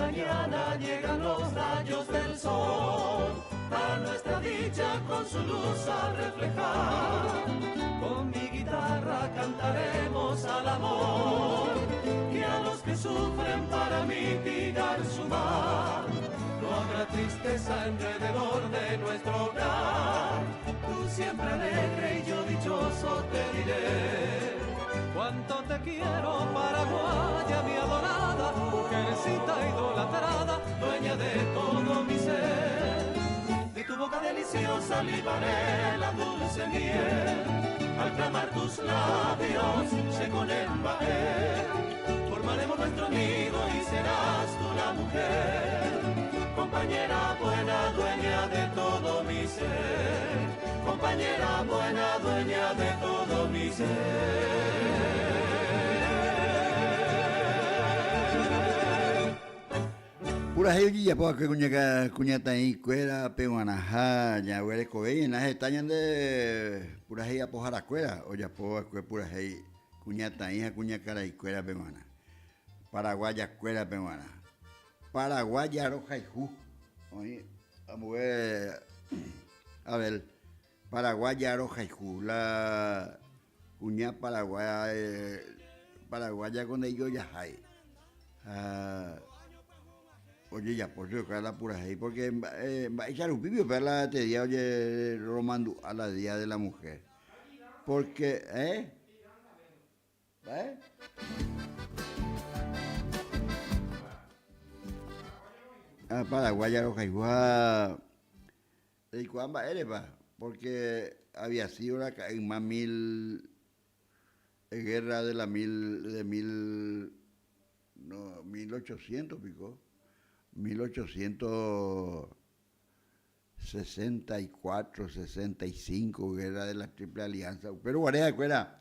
mañana llegan los rayos del sol, a nuestra dicha con su luz a reflejar. Con mi guitarra cantaremos al amor, y a los que sufren para mitigar su mal. No habrá tristeza alrededor de nuestro hogar, tú siempre alegre y yo dichoso te diré. Cuánto te quiero, Paraguaya, mi adorada, mujercita idolatrada, dueña de todo mi ser. De tu boca deliciosa libaré la dulce miel, al clamar tus labios sé con embaer. Formaremos nuestro nido y serás tú la mujer, compañera buena, dueña de todo mi ser. Compañera buena, dueña de todo mi ser. Pura gente ya puedo que cuñata y cuera peguanaja ya huele cobe en las estañas de pura gente a pojar la cuera o ya puedo que pura gente cuñata hija cuñacara y cuera peguana. Paraguaya cuera peguana. Paraguaya roja y ju. Oye, a ver, Paraguaya roja y ju. La cuña paraguaya con ellos ya hay. Oye, ya por eso que la pura ahí, porque va a echar un pibio para la te día, oye, Romando a la Día de la Mujer. Porque, Paraguaya roja igual. ¿Y cuándo eres, pa? Porque había sido la más guerra de la 1800 pico. 1864, 65, guerra de la Triple Alianza. Pero guarda, cuera.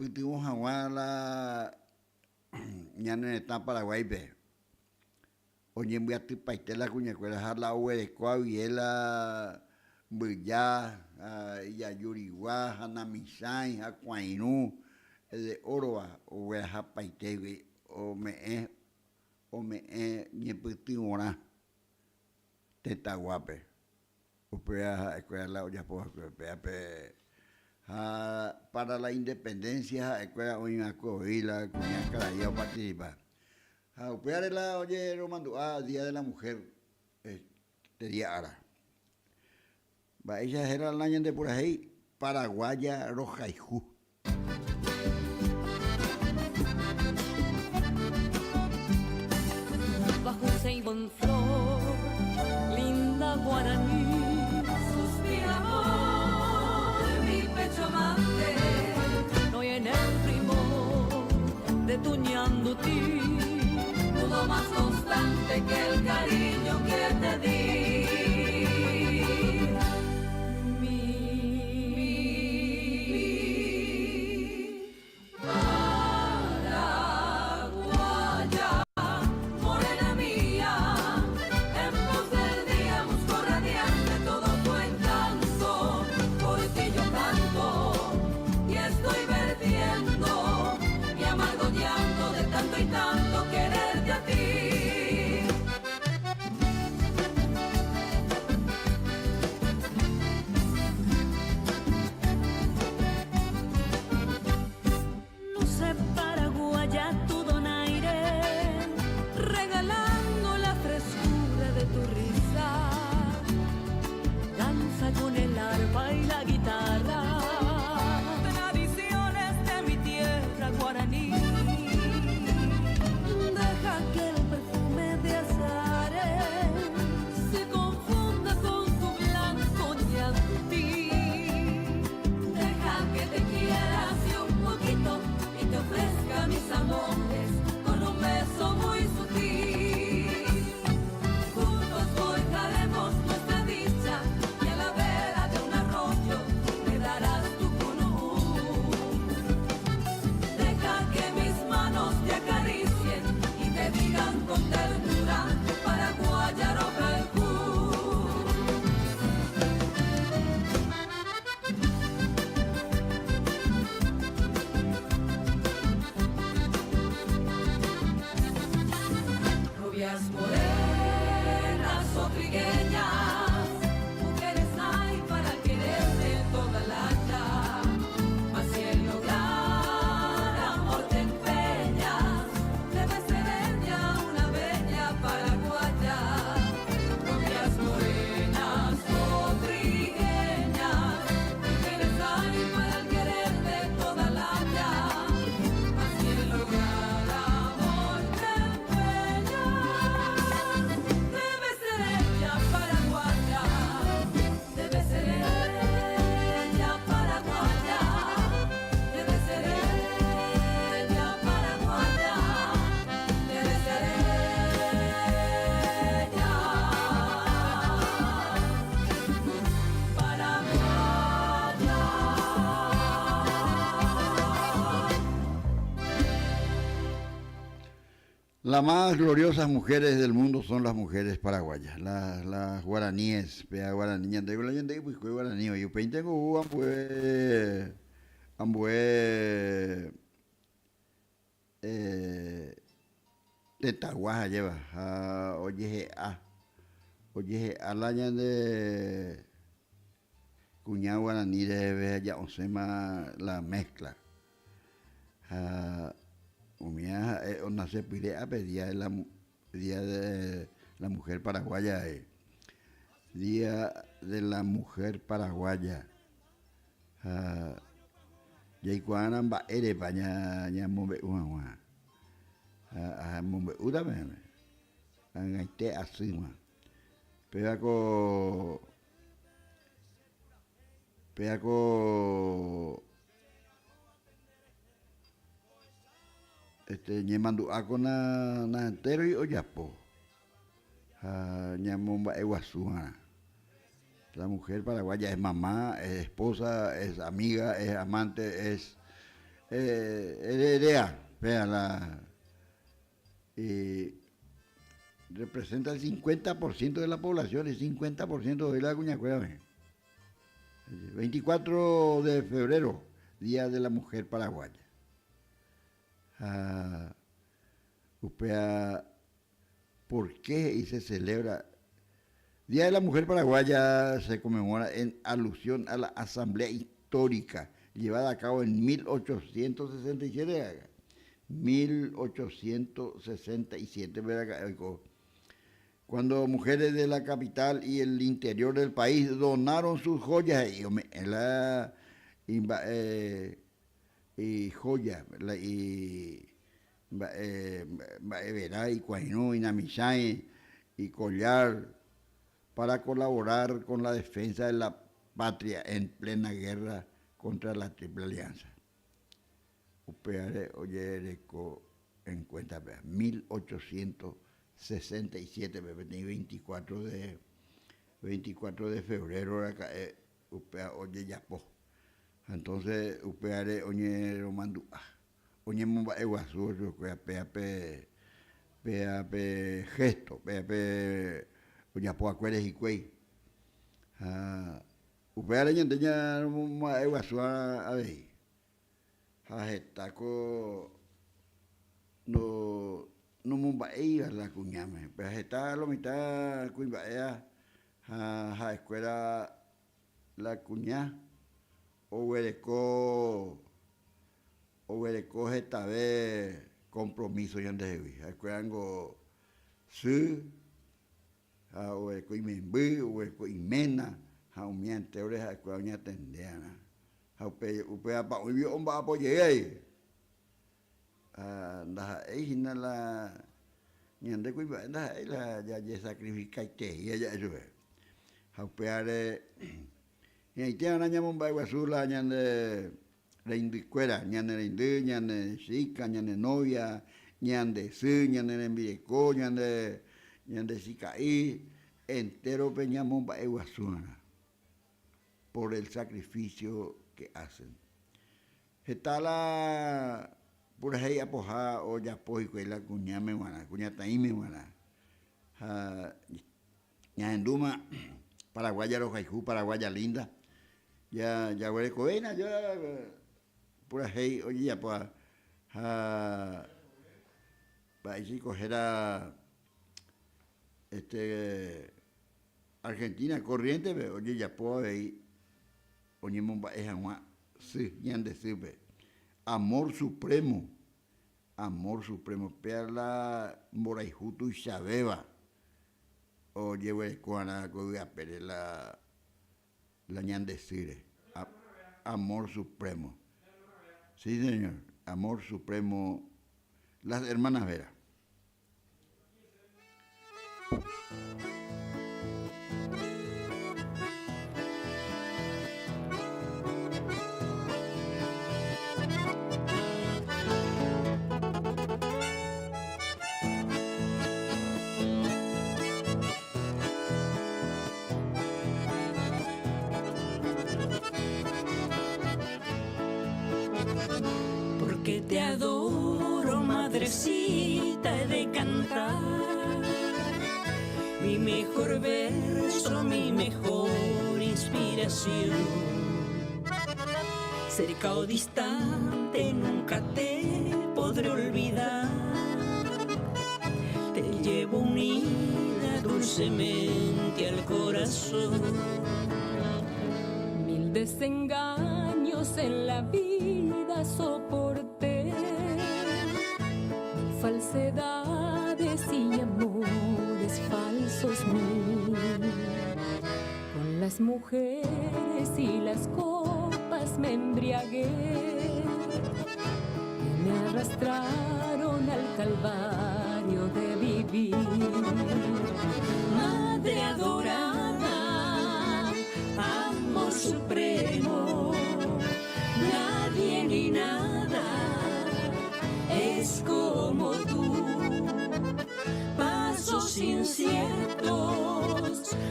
Pitimos a la ya no está Paraguay, ve. Oye, voy a tripaite la cuña, cuera, la huerecoa, viela, Buyá, Yayuriguá, Hanamisay, Jacuainú, de Oroa, o Hueja Paite, o me Ñeputimora, Tetaguape, o pea, escuela la olla, pues, para la independencia, escuela Oñaco, y la cuña Carayao participa. Upear la oye, Romando, Día de la Mujer, este día ahora. Va, ella era el año de por ahí, Paraguaya roja y ju. Bajo un ceibo en flor, linda guaraní, suspira amor, mi pecho amante, no en el primor de tu ñandutí, nudo más constante que el cariño que te di. Las más gloriosas mujeres del mundo son las mujeres paraguayas, las guaraníes, pea guaraní, ñandego la ñandego, pues fue guaraní, yo tengo ambue, de Taguaja lleva, oye, a la ñande, cuñado guaraní de ya osema la mezcla. Umia ona se pide a día de la mujer paraguaya, día de la mujer paraguaya. Yaikuana ba ere paña mombe uwa. Mombe uda me. Angaite asima. Peako ñemandu ako na entero y oyapo. Ñamomba eguazúa. La mujer paraguaya es mamá, es esposa, es amiga, es amante, es heredera. Véala. Y representa el 50% de la población, el 50% de la Cuñacuera. 24 de febrero, Día de la Mujer Paraguaya. Upea, ¿por qué y se celebra? Día de la Mujer Paraguaya se conmemora en alusión a la Asamblea Histórica llevada a cabo en 1867. 1867, cuando mujeres de la capital y el interior del país donaron sus joyas y joyas y verá y cuainú y namishay y collar para colaborar con la defensa de la patria en plena guerra contra la Triple Alianza. Upeare oyereco en cuenta 1867, 24 de febrero acá upea oye yapo. Entonces upeare oñe romandu oñe momba eguazú peape gesto peape oñapo acueres y cuey. Upeare ñanteña momba eguazú a ver. Jajetaco no mumbaía la cuñame, pero jeta lo mitad cuimbaea ja escuela la cuñá o huereco jeta vez compromiso ya de vi, escuela ngo su o huereco imembu o huereco imena ja umiente oreja escuela ña tendeana. Upea pa ubi omba apoye nda hina la ñande kuiba nda la ya sacrifica y ella eso upea de y tiene una ñamomba guasula ñande la indicuera ñande ñande chica ñande novia ñande su ñande envideco ñande sicaí entero peñamomba guasuna por el sacrificio que hacen. Está la pura hei apoja o ya poji la cuña me wana, cuña taime wana. Ya enduma paraguaya rojaijú, paraguaya linda. Ya huele coena, ya pura hei oye ya poja. Para ir coger a Argentina corriente, oye ya poja ahí. Oñemomba es agua, sí, ñande sirve. Amor supremo, perla moraijutu y chabeba. Oye, güey, cuana, coya, pero la ñande sirve. Amor supremo. Sí, señor, amor supremo. Las hermanas Vera. Te adoro, madrecita, he de cantar mi mejor verso, mi mejor inspiración. Cerca o distante nunca te podré olvidar. Te llevo unida dulcemente al corazón. Mil desengaños en la vida soporté, falsedades y amores falsos mil. Con las mujeres y las copas me embriagué, que me arrastraron al calvario de vivir. Madre adorada, amor supremo, nadie ni nada es como tú. Pasos inciertos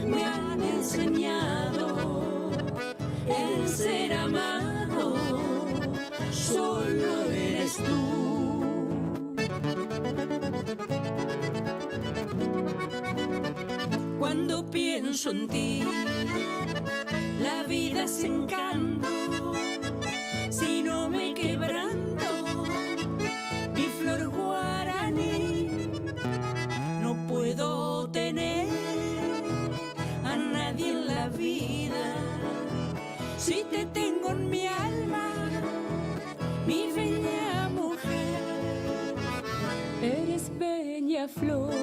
me han enseñado el ser amado, solo eres tú. Cuando pienso en ti, la vida es encanto. Si no me quebranto, mi flor guaraní, no puedo tener a nadie en la vida. Si te tengo en mi alma, mi bella mujer. Eres bella flor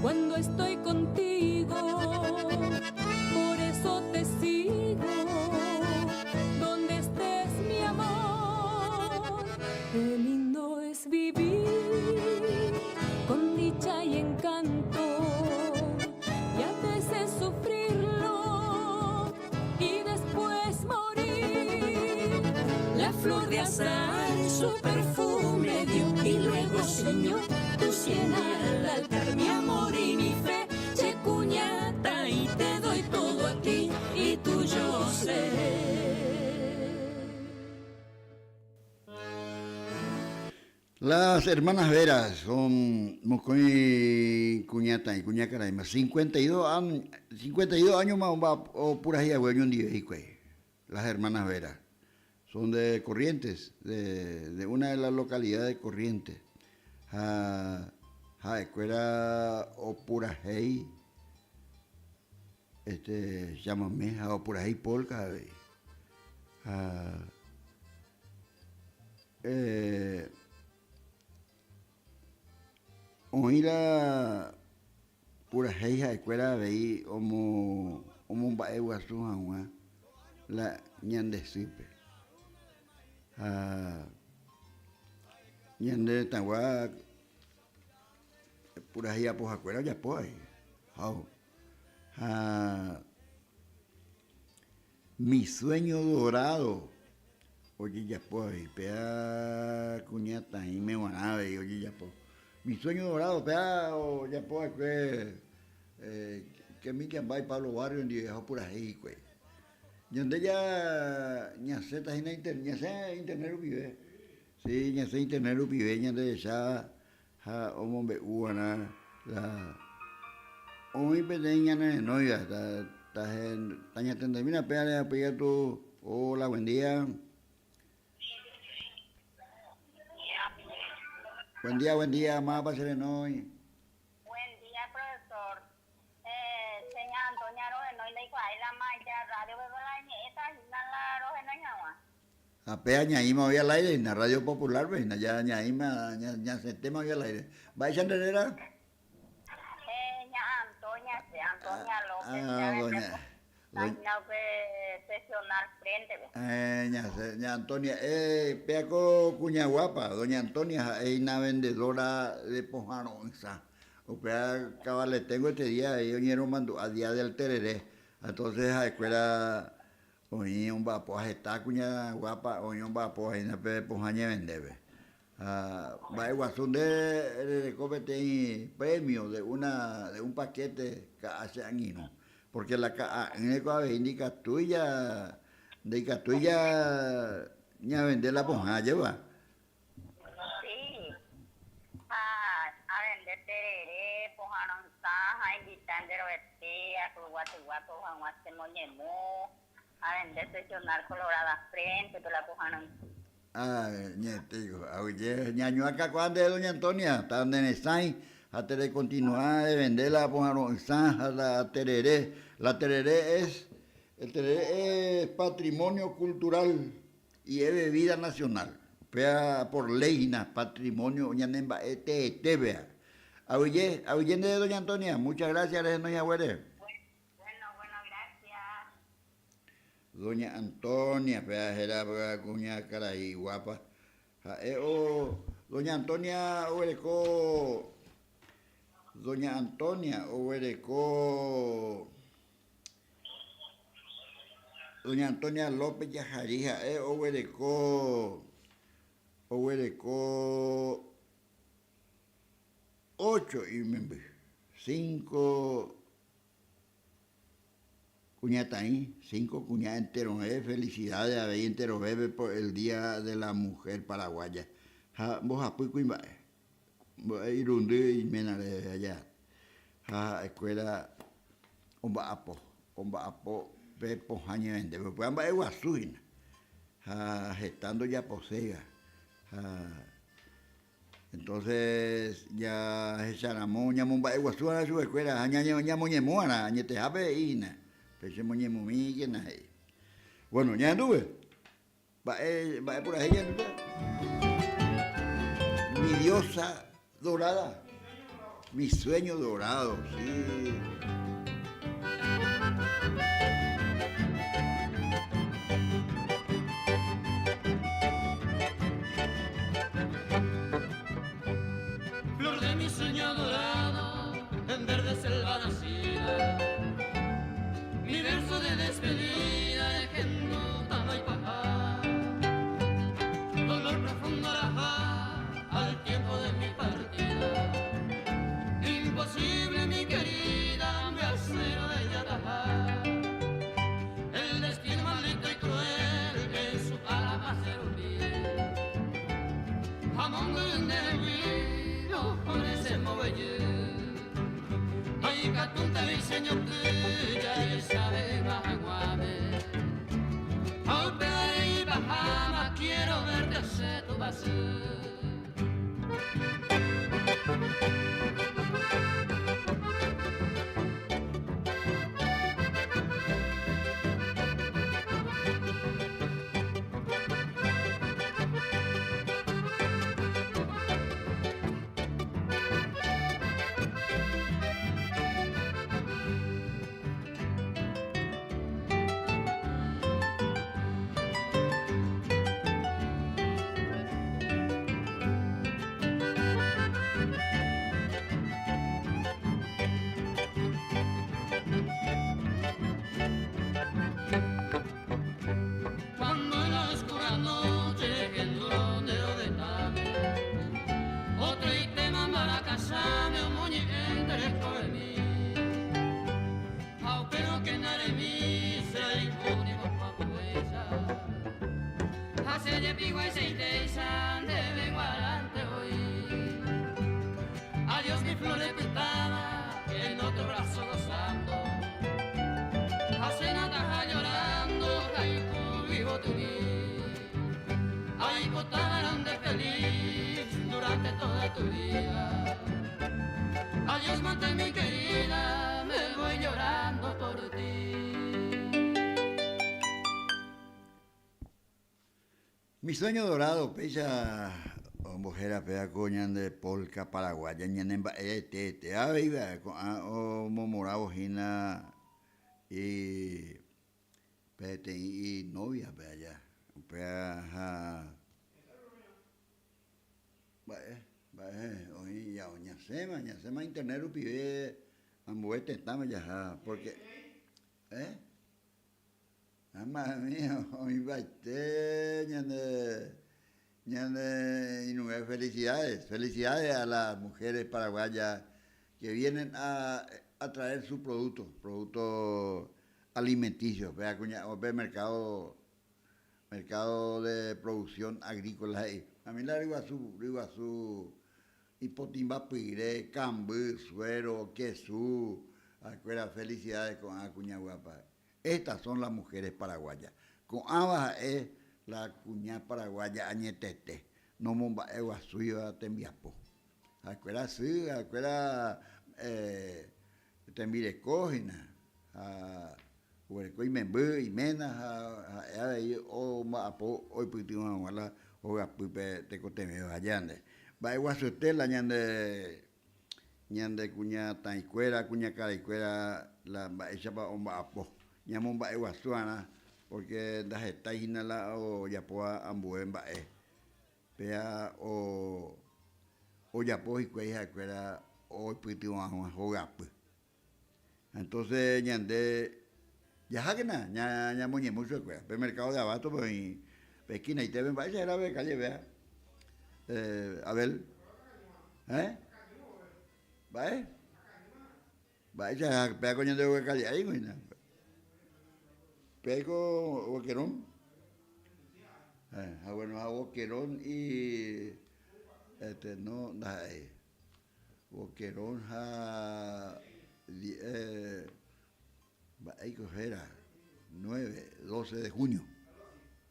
cuando estoy contigo, por eso te sigo, donde estés mi amor. Qué lindo es vivir con dicha y encanto, y a veces sufrirlo y después morir. La flor de azahar su perfume dio y luego ciñó tu sien al altar. Mi amor y mi fe, che cuñata, y te doy todo a ti y tuyo seré. Las hermanas Veras son Mocoy Cuñata y Cuña Caraima. 52 años más o pura ahí un día. Las hermanas Veras son de Corrientes, de una de las localidades de Corrientes. Escuela Opurajei, llámame a Opurajei Polka. Oíra Purajei escuela de ahí, como un baeguasu, la ñandesipe. Ñande Tangua Purajei a Pojacuera ya pues. Mi sueño dorado. Oye, ya pues, pea cuñata y me guanabe, oye, ya pues. Mi sueño dorado, pea, o ya pues, que mi quien va y Pablo Barrio en viejo por ahí, pues. Y donde ya, ñace, internet vive. Sí, ñace internet vive, ñande ya, hombre, uana, la. Hoy pequeña no ya, taña tendemina, pea, le apoya tu, hola, buen día. Buen día, más para ser hoy. Buen día, profesor. Señora Antonia Rojeno, y le digo, ahí la malla, radio, bebo la nieta, y la Rojeno, ñagua. Apea ñaíma hoy al aire, en la radio popular, pues, ya ñaíma, ña se tema hoy al aire. ¿Va a Chandelera? Antonia López. Doña. que sesionar frente. Ña Antonia, peaco cuña guapa, doña Antonia, es una vendedora de pojaronza. O sea, cabal, tengo este día, yo quiero mandar a día del tereré. Entonces, a escuela, oí un vapo, a esta cuña guapa, oí un vapo, ahí na pe pojaña vendebe. Va a guasón de copete premio de un paquete que hace añino. Porque en el cual indica tuya, ya vender la ponja, lleva. Sí. A vender tereré, pojaronzaja, y Tandero Estea, Guato, Juan Moñemú, a vender sesionar colorada frente, pero la pujaron. Ah, ñetigo. Oye, ñaño acá cuando de doña Antonia, está donde estáis, a tener continuar de vender la pujaron, a la tereré. La tereré es, el tereré es patrimonio cultural y es bebida nacional. Pea por ley, patrimonio, ñanemba, vea. Oye, de doña Antonia, muchas gracias, doña Güere. Bueno, gracias. Doña Antonia, era cuña caray guapa. Doña Antonia Oberecó. Doña Antonia Oberecó. Doña Antonia López Yajarija, Oberecó 8 y 5 cuñatas ahí, 5 cuñadas enteros. Felicidades a ver enteros bebé por el Día de la Mujer Paraguaya. Vos apoy cuimbae. Vos irundí y menare allá. Escuela Omba Apo, Pepo Jañe vende. Pues amba Eguazuina. Gestando ya posega. Entonces ya Charamón, Ñamumba Eguazuina a su escuela. Ñamoñemuana, Ñetejape Ina. Bueno, ya anduve. Va por ahí, ya anduve. Mi diosa dorada. Mi sueño dorado, sí. Flor de mi sueño dorado, en verde selva nacida. Mi verso de despedida de Gendo, Tama y Pajá. Dolor profundo al tiempo de mi partida. Imposible, mi querida, me acero de Yataja. El destino maldito y cruel en su alma se olvida. Jamón de mí, los jóvenes se moven. Ay, catunta mi señor tuya y sabe bajaguame. Aupea y bajama, quiero verte hacer tu paseo. Cuando en la oscura noche el durondeo de tarde, otro y tema para casarme un muñequito de mí. Pero que nare mi se incluye por papuesa. Hace de pigua y se intesa de guarante hoy. Adiós mi flor de pintada, en otro brazo gozando. Hace nada llorando, caico vivo tu vida. Ay, botarán de feliz durante toda tu vida. Adiós, mate mi querida, me voy llorando por ti. Mi sueño dorado, pesa mujer pea coñan de polka paraguaya, ñanemba te aviva o momorabo jina y pete y novia pe allá. Pea oye ya ñasema internet pide ambuete estamos ya porque mamma mía, hoy baité, ñande, felicidades a las mujeres paraguayas que vienen a traer sus productos alimenticios, vea mercado de producción agrícola ahí. A mí la Riguazú, Ipotimba Pire, Cambú, Suero, Quesú, Acuera, felicidades con Acuña Guapa. Estas son las mujeres paraguayas. Con Abas es la cuña paraguaya añetete. No momba ewa suyo tembiapo. Acuera sí, acuera tembire cojina. Huerco y membu y mena o mapo hoy putimos wala o gapupe te cotemeo allande. Va ewa sotela ñande cuña taicuera, cuña caraicuera, la ella va omba apo. Ñamon ba ewa suana, porque das está hinala o yapoa ambuen ba Pea o yapo y cueja cuera o pitiwan a jogapu. Entonces ñande ya hagna, ña moñe mucho cuera. Pe mercado de abasto, pues esquina y te ven, vaya a ver calle, vea. A ver, ¿vale? Vaya, pega coño de huecalia ahí, güey. Pego Boquerón. Bueno, a Boquerón y no, Boquerón ahí cogera 12 de junio.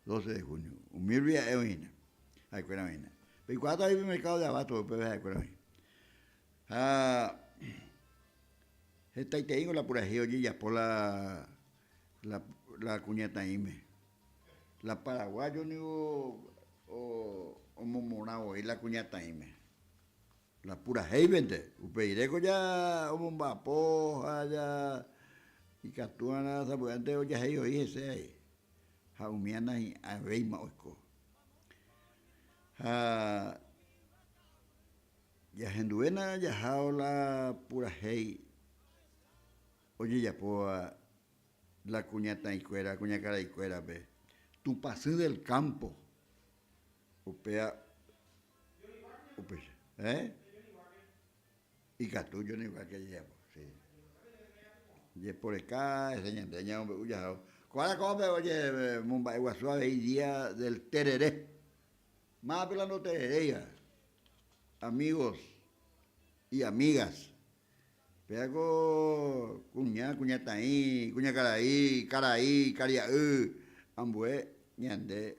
12 de junio. Humilvia es una. Ay, cuera mina. Pero cuando hay mercado de abasto, después ves cuera mina. Esta y te digo la pura oye, ya por la cuñata ime. La paraguayo ni o momorao y la cuñata ime. La pura vente. Upeireco ya o vapo ya y catuana sabugante o ya oye ese ahí. Jaumiana y aveima oico. Ya henduena ya jaula pura oye ya poa la cuñata y cuera, cuña cara y cuera, ve. Tu pasé del campo. Upea. Y catullo ni igual que llevo, sí. Y por acá, enseñando, hombre, uya. ¿Cuál come, oye, Mumbai Guasuave y día del tereré? Más pelando tereré ya. Amigos y amigas. Pego cuñata ahí, cuña caraí, caria ambue, ñande,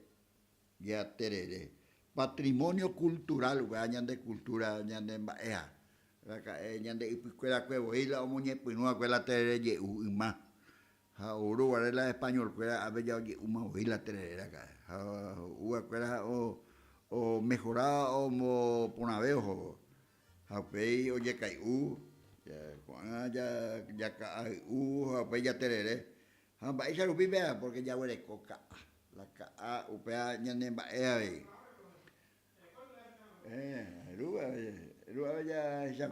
ya terere. Patrimonio cultural, güey, ñande cultura, ñande mbaea. Ñande ipuescuela cuevo, y la omuñe puinua cuela terere ye uma. Ha uru guarela español cuela abella ye uma y la terere acá. Ha ua cuela o mejorada o mo ponaveo. Ha pei oye kai ya ya terere. Va a rupi vea porque ya huele coca. La ca upea ñanemba Rúa ya ya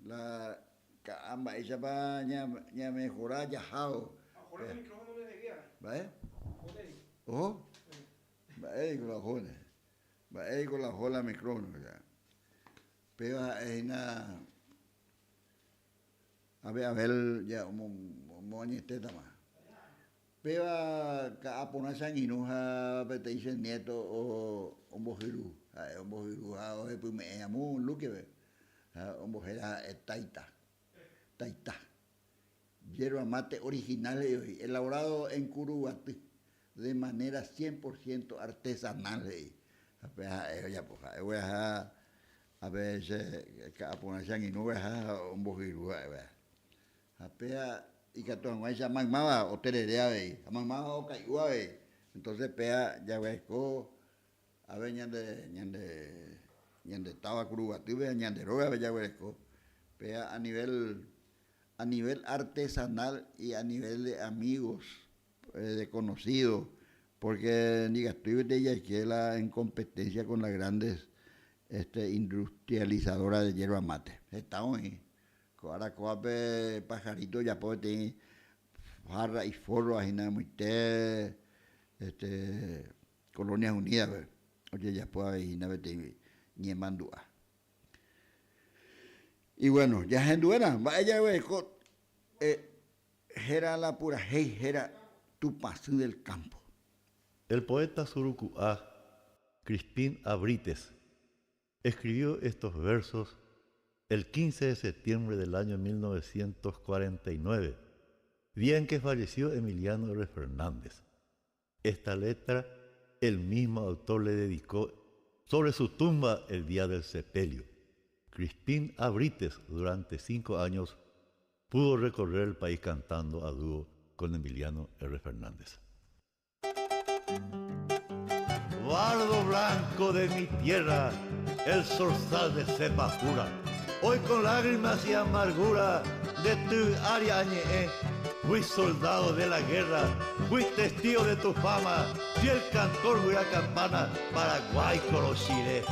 la caamba ella va ña mejorar ya jao. ¿Vale? Ojo. Va con la jola. Va con la jola micrófono ya. Pero es nada. A ver, ya, moñe teta más. Pero a poner sanguinuja, te dicen nieto o un bojiru. Un bojiru, o después me llamó un luque, un bojera taita. Hierba mate original, elaborado en Curuguatí, de manera 100% artesanal. Ya, pues, voy a ver, a poner sanguinuja, un bojiru, apea y que todo el mundo mama o tererea ve, mama o caigua ve. Entonces pea ya vesco a ver ñande estaba Curuguatí ve ñande roga ya vesco. Pea a nivel artesanal y a nivel de amigos, de conocidos, porque ni estoy de ella que la en competencia con las grandes industrializadoras de hierba mate. Estamos ahí. Ahora coape pajarito ya puede tener jarra y forro ahí nada muy Colonias Unidas, oye ya puede ahí nada ni mandua. Y bueno, ya genduena, vaya era la pura era tu paso del campo. El poeta surucuá Crispín Abrites escribió estos versos el 15 de septiembre del año 1949, día en que falleció Emiliano R. Fernández. Esta letra el mismo autor le dedicó sobre su tumba el día del sepelio. Cristín Abrites, durante 5 años, pudo recorrer el país cantando a dúo con Emiliano R. Fernández. Bardo blanco de mi tierra, el zorzal de cepa pura, hoy con lágrimas y amargura de tu área añeé, fui soldado de la guerra, fui testigo de tu fama, fiel cantor de la campana, Paraguay conociré.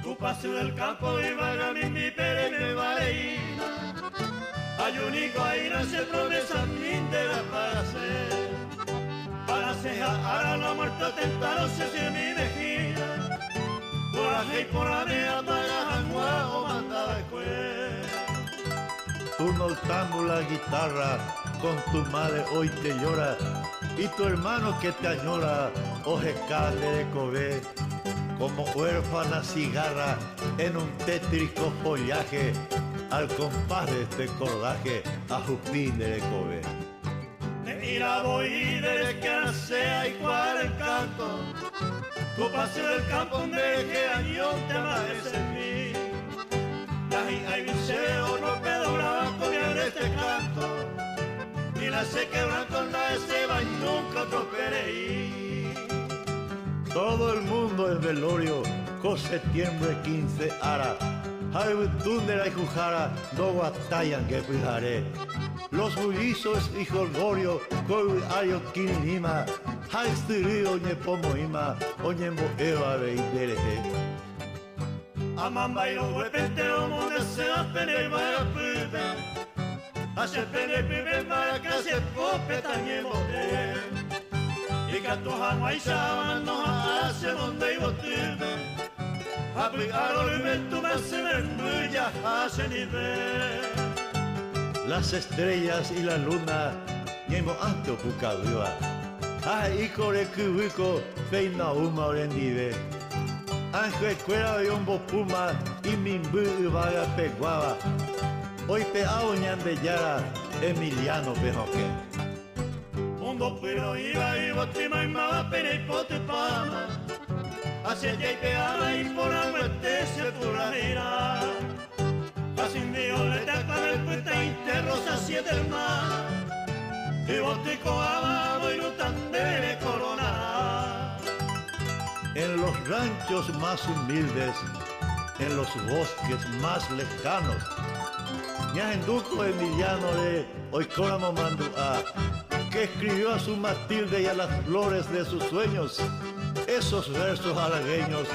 Tu paseo del campo y vaga mi perenne vareina, ayunico ahí nace promesa mindera para ser ahora la muerte tentándose en mi mejilla, coraje y por la mea para agua o mandaba después. Tu noctámbula guitarra, con tu madre hoy te llora, y tu hermano que te añora, ojecale de Cobé, como huérfana cigarra en un tétrico follaje, al compás de este cordaje, a Jupín de Cobé. De ira voy desde que sea igual el canto, tu paseo del campo donde que año te amadece en mí. Hay viseo, no pedo blanco, ni abre este canto, ni la se quebran con la de ceba y nunca otro pereí. Todo el mundo es velorio, con septiembre 15 ara, Jaibutundera y Jujara, no batallan que fijaré. Los bullizos y jolgorio, con ario quinima, Jaistiri oñe pomoima, oñe moeva veidereje. Amamba y los huepeteo, monde se va a pene para pibe, hace pene pibe para que se pope tañe bote. Y gato Hawaii saban no hace donde iba tibe, aplicar olivento me se mermulla hace nivel. Las estrellas y la luna, ñemo anto pucaviva, ay core cubico, peina uma orendive. Ángel cuera de un puma y mimbu vaga peguaba. Hoy te hago ñandeyara, Emiliano Pejoque. Mundo pero iba y botima y mala pena y pote pama. Hacia allá y pegaba y por la muerte se pura gira. Casi Dios le taca el puesta interrosa siete el mar. Y botico abajo y no tan de corona. En los ranchos más humildes, en los bosques más lejanos, ñajenduco Emiliano de Oicóramo Manduá, que escribió a su Matilde y a las flores de sus sueños esos versos halagueños,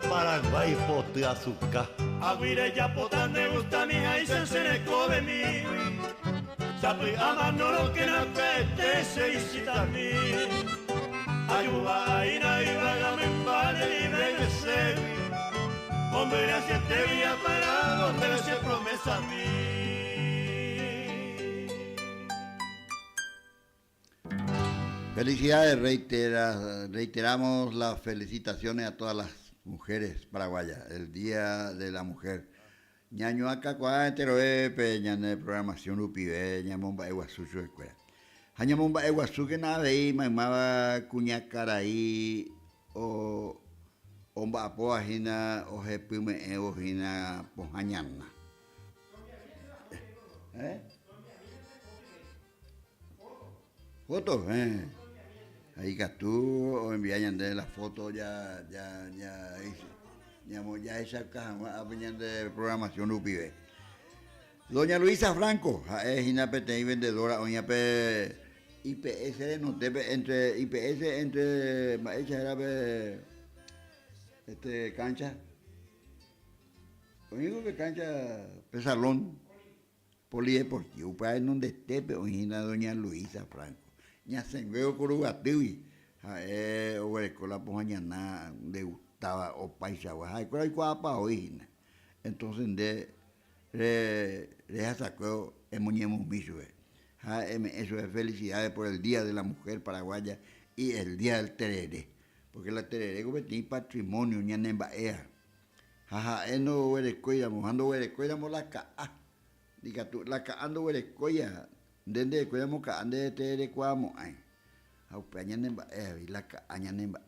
Paraguay pote azúcar. Aguire ya potan me gusta mi hija y se le cobe mi. Sapi ama no lo que no apetece y cita a mí. Ayuda y vaga me vale y regresé. Hombre hacia este día para donde se promesa a mí. Felicidades, reiteramos las felicitaciones a todas las mujeres paraguayas, el Día de la Mujer. Ñaño acá cuá enteroepe, ñane programación upibe, ñamomba eguazú su escuela. Hañamomba eguazú que nada veí, maimaba cuñacaraí, o omba apoa jina, o jepime evo jina, pojañana. ¿Fotos? Ahí que tú o envían de las fotos ya esa caja de programación UPIB. Doña Luisa Franco, es inapete y vendedora, doña P IPS no debe entre IPS entre ella era cancha. Único que cancha salón polideportivo para en donde esté oína doña Luisa Franco. Ya se veo corugativi, o escuela pojañana de gustaba o paisagua, hay cuál hay cuapa hoy. Entonces de sacó el muñeco miso. Eso es felicidades por el Día de la Mujer Paraguaya y el Día del Tereré, porque la tereré tiene patrimonio ñanembaea. Jaja, eno huerecoya, mojando huerecoya, la ca'a. Diga tú, la ca'a ando huerecoya. Dende cuidamos ca'a, de te recuamo, ay. Aupeañanemba, la ca'a, ñanemba,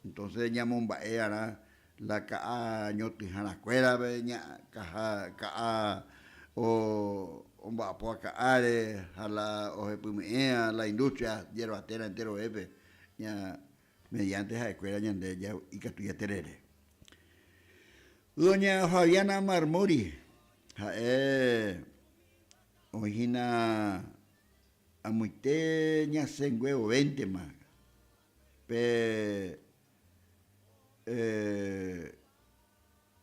entonces llamamos la ca'a ñotijana cuera, veña, ca'a, o bapoa caare, a la ojepumea, la industria, hierbatera entero, ya, mediante esa escuela, ñande, ya, y que estudia terere. Doña Fabiana Marmori, origina a muite ñasen huevo 20 más.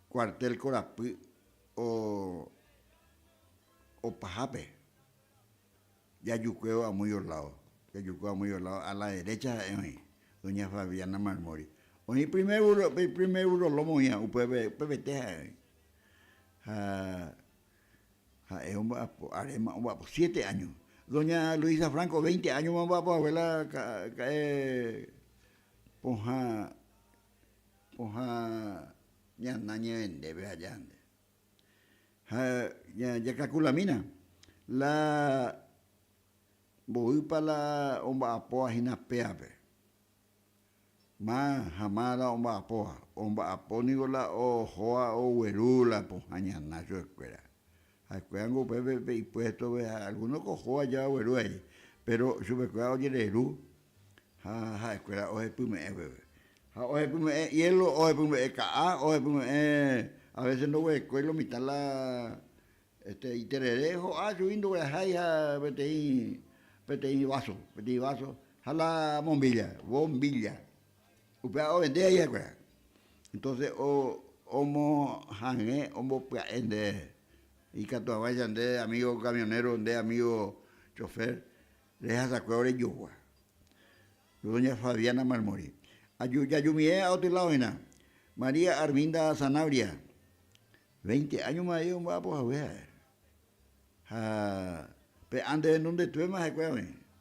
Cuartel Corapí o Pajape. Ya yuqueo a muy orlado. A la derecha, doña Fabiana Marmori. Hoy primer lomo ya, UPBT. Es un arema, 7 años. Doña Luisa Franco, 20 años más va a abuela ponja ya nañe vende ve allá. Ya calcula mina. La voy para la omba apoa hina peape. Ma jamada omba apoa ni la o joa o huerula ponja nacho escuela. Acuerdan que y puesto algunos cojo allá hueru ahí, pero su escuela oye de luz. Escuela oje pume oje pume hielo oje pume ca'a oje pume a veces no voy a escuela mitad la y tererejo subiendo voy a jaya peti vaso a la bombilla upea o vende ahí escuela entonces homo jange homo ende y que tu vaya de amigo camionero de amigo chofer deja sacar de yugua doña Fabiana Marmori ayumie a otro lado María Arminda Sanabria 20 años más yo va pues a ver ande en donde tú más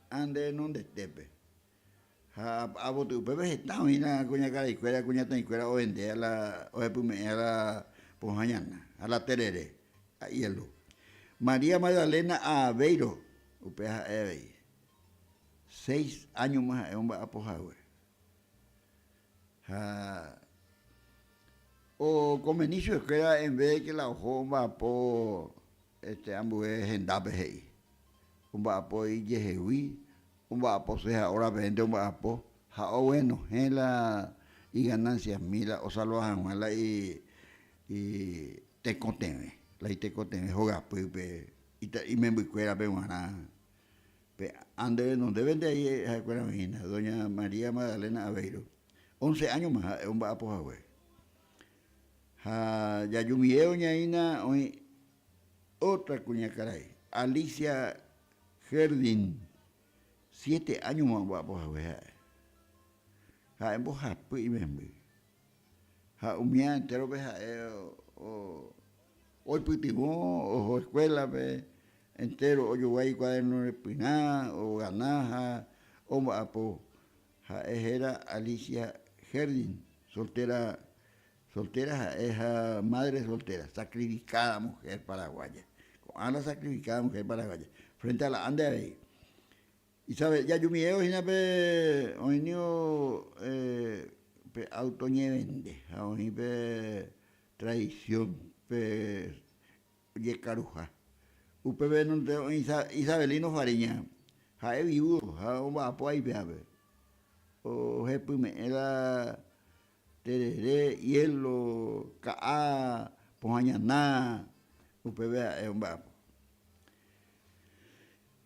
ande en donde tepe a botu pepe está mira cuña cara y cuña tan cuera o vende a la o a la pojañana a la terere a hielo María Magdalena Aveiro upea 6 años más es un apojado o como inicio que era en vez de que la ojo va por ambos en dape un va por y jehui un va por sea ahora vende un va por bueno en la y ganancias mila o salvajan mala y te conteme la te conteme joga pues y me buquera pe mana pe ande donde vende ahí escuela mina doña María Magdalena Aveiro 11 años más un va por ya yumieo ñaina hoy otra cuña caray Alicia Jardín 7 años más va por en boja pues y me umia entero ve hoy putimó o escuela ve entero o yo voy cuaderno de piná o ganaja o mapo era Alicia Jardín soltera es madre soltera, sacrificada mujer paraguaya. A la sacrificada mujer paraguaya. Frente a la ande ahí. Y sabe, ya yo mi ego, hoy niño autoñe vende, hoy traición, yecaruja. UPB no te Isabelino Fariña, jae vivo, va por ahí, o jepume, era tereré, hielo, ca'a, pojañaná, UPB es un vapo.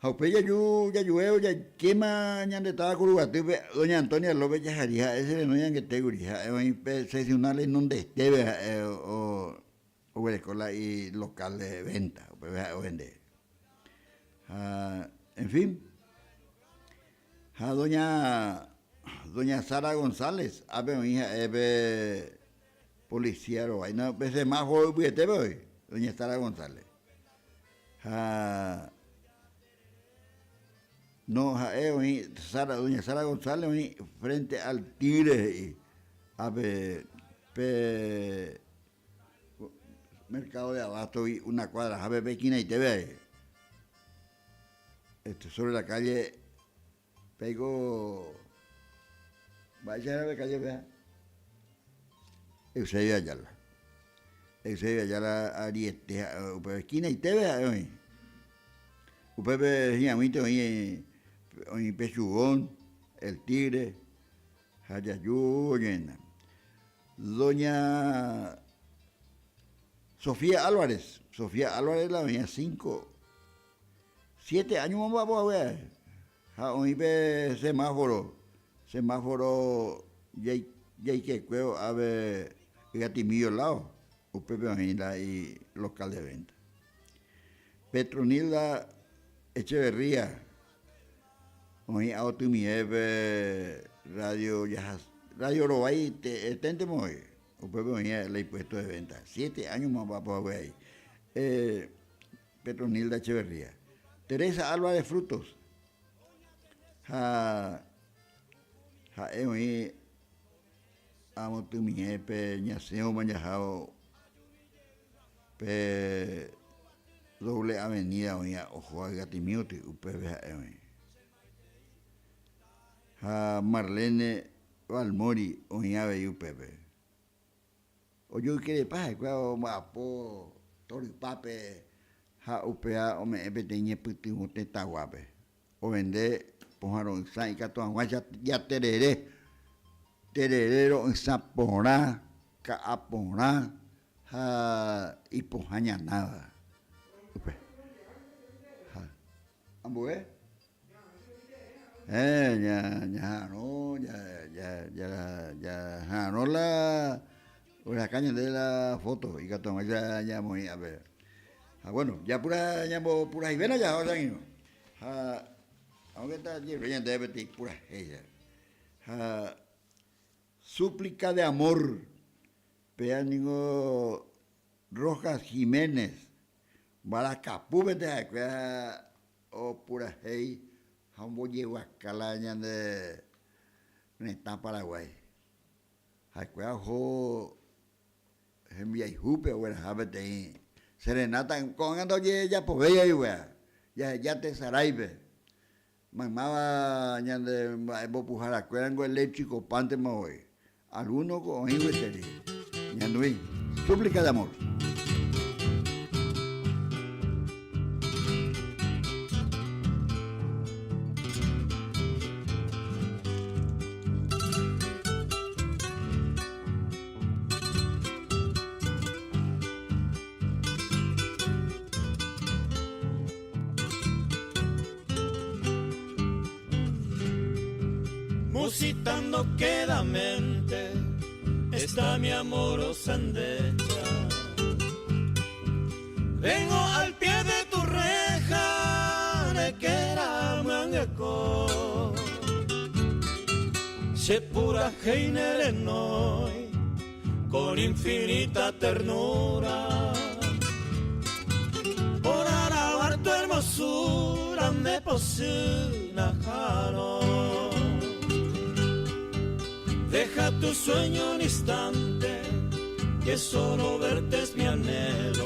Jaupe ya llueve, ya quema, ya estaba curugate, doña Antonia López ya jarija, ese no ya que te gurija, sesionales donde esté, o escuela y local de venta, o vende. En fin, doña Sara González, mi hija, policía, o no, veces más joven, doña Sara González. No, doña Sara González, frente al tigre, mercado de abasto y una cuadra, Jabe Pequina y TV. Sobre la calle, pego, vaya a la calle, vea. Eusebio Ayala. Eusebio Ayala, Ariete, esquina y TV, hoy. Upepe, Giamito, hoy Pechugón, El Tigre, Hayayú, llena. Doña Sofía Álvarez, la venía 7 años vamos a ver. Hoy ve semáforo, ya que cueo a ver gatimillo al lado, Upepe y local de venta. Petronilda Echeverría, hoy Autumiepe, Radio Robay, tente muy. Upepe venía el impuesto de venta. 7 años más para ver ahí. Petronilda Echeverría. Teresa Álvarez Frutos. Hoy amo tu miepe, ñaseo manejado, doble avenida, hoy ojo a Gatimiuti, UPB. Marlene Valmori, hoy ave UPB. O yo que de paz, cuando mapo, toripape, UPA, o me peteñe putimute taguape. O vende, pojaron san y catuan, ya tererero en Zaporá, Caaporá, y pojaña nada. ¿Ambué? No la caña de la foto y catuan, ya muy a ver. Bueno, ya pura ibena ya, ahora mismo. Aunque está allí, ya debe tener pura ella. Súplica de amor, Peánigo Rojas Jiménez, Baracapú, vete o pura hey, Hambo lleva calaña de Neta Paraguay. Hakuea ho, envía y jupe, o el habete serenata, con ando ya por bella y ya te saraibe. Mamá, ya de pujar a cuerango eléctrico, pante hoy. Alguno con Iweteri. Ñanduí. Súplica de amor. Musitando quedamente está mi amorosa endecha. Vengo al pie de tu reja, de que era mangeco. Se pura heinere noi, con infinita ternura. Por alabar tu hermosura me posina jaro. Deja tu sueño un instante, que solo verte es mi anhelo.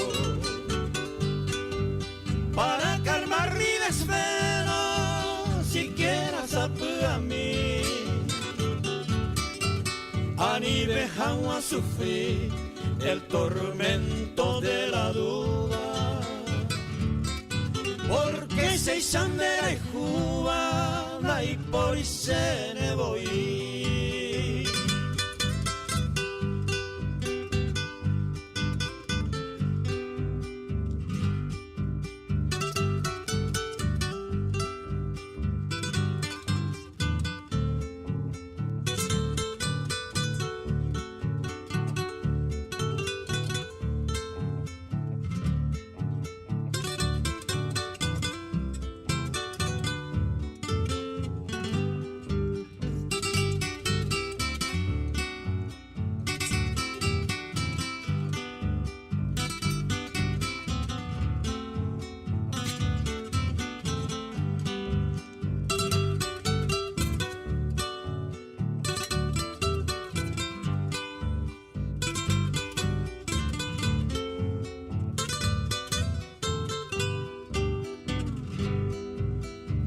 Para calmar mi desvelo, siquiera sabe a mí. Ani dejamos a sufrir el tormento de la duda. Porque se sandera y jugada y por y se ne voy.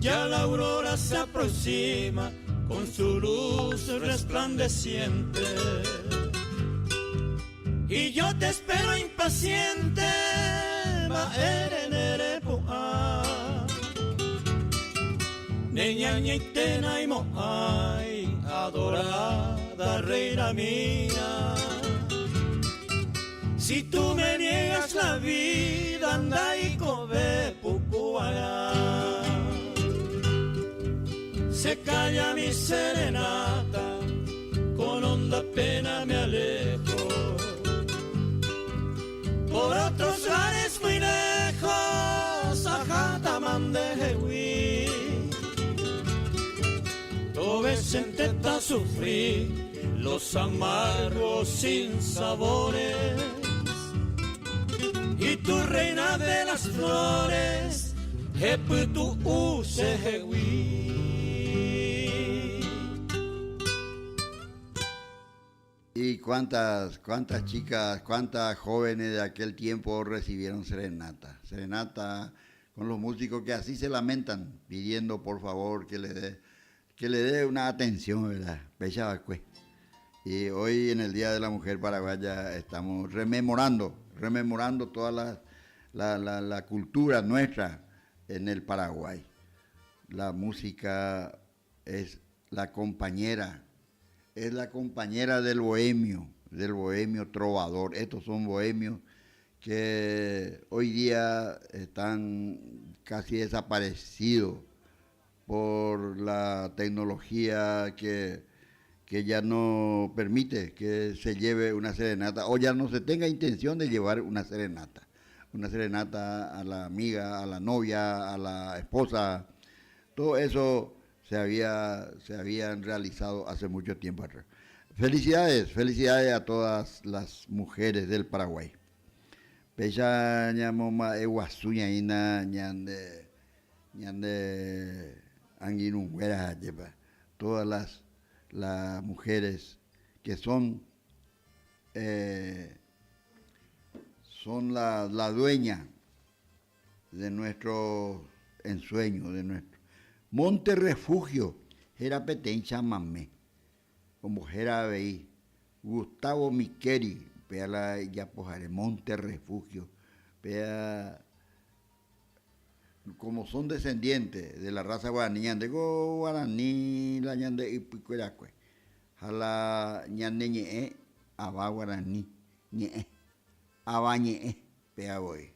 Ya la aurora se aproxima con su luz resplandeciente. Y yo te espero impaciente, Baerenere Poa. Neñaña y tena y moai, adorada reina mía. Si tú me niegas la vida, anda y cobe pucuara. Se calla mi serenata, con honda pena me alejo. Por otros lares muy lejos, a Jataman de Jehuí. Ves en teta sufrir los amargos sin sabores. Y tu reina de las flores, Jeputu use Jehuí. Y cuántas chicas, cuántas jóvenes de aquel tiempo recibieron serenata. Serenata con los músicos que así se lamentan, pidiendo por favor que le dé una atención, ¿verdad? Y hoy en el Día de la Mujer Paraguaya estamos rememorando toda la cultura nuestra en el Paraguay. La música es la compañera del bohemio trovador. Estos son bohemios que hoy día están casi desaparecidos por la tecnología que ya no permite que se lleve una serenata o ya no se tenga intención de llevar una serenata a la amiga, a la novia, a la esposa. Todo eso se habían realizado hace mucho tiempo atrás. Felicidades a todas las mujeres del Paraguay. Pecha ñamoma eguasuña ina ñande anguinunguera lleva. Todas las mujeres que son la dueña de nuestro ensueño, de nuestro monte refugio, era Petén Chamamé, como era veí, Gustavo Miqueri, vea la Yapojare, monte refugio, vea como son descendientes de la raza guaraní, ñandego guaraní, la ñande ipicueracue, jala ñande ñe'e, aba guaraní, ñe'e, aba ñe'e, vea voy.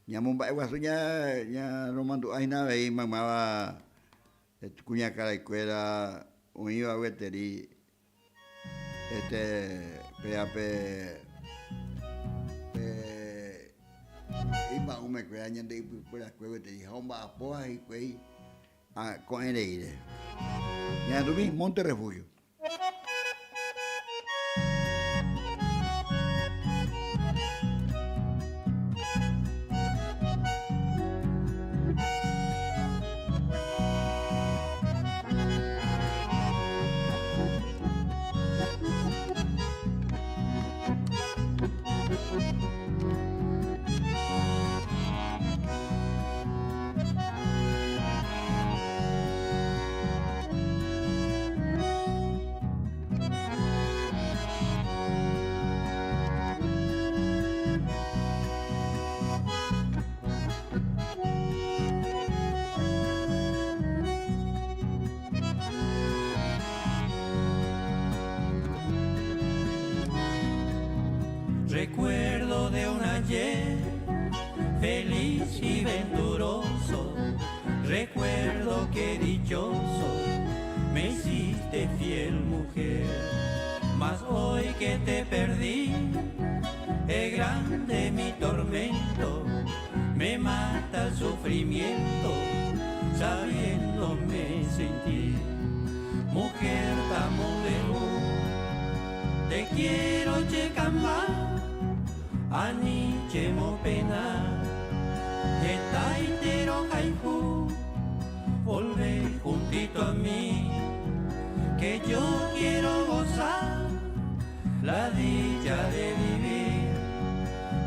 Ñamumba guasu ña romandu aina veí mamaba cuña caraicuera un iba hueteri peape iba ume cuera ñande ipuera cuego te dije homba apoa y cuei con ereire ña tuvi monte refugio. Recuerdo de un ayer feliz y venturoso, recuerdo que dichoso me hiciste fiel mujer, mas hoy que te perdí, es grande mi tormento, me mata el sufrimiento, sabiéndome sentir, mujer tamodero, te quiero checamba. Ani chemo pena, está entero haiku, volve juntito a mí, que yo quiero gozar la dicha de vivir,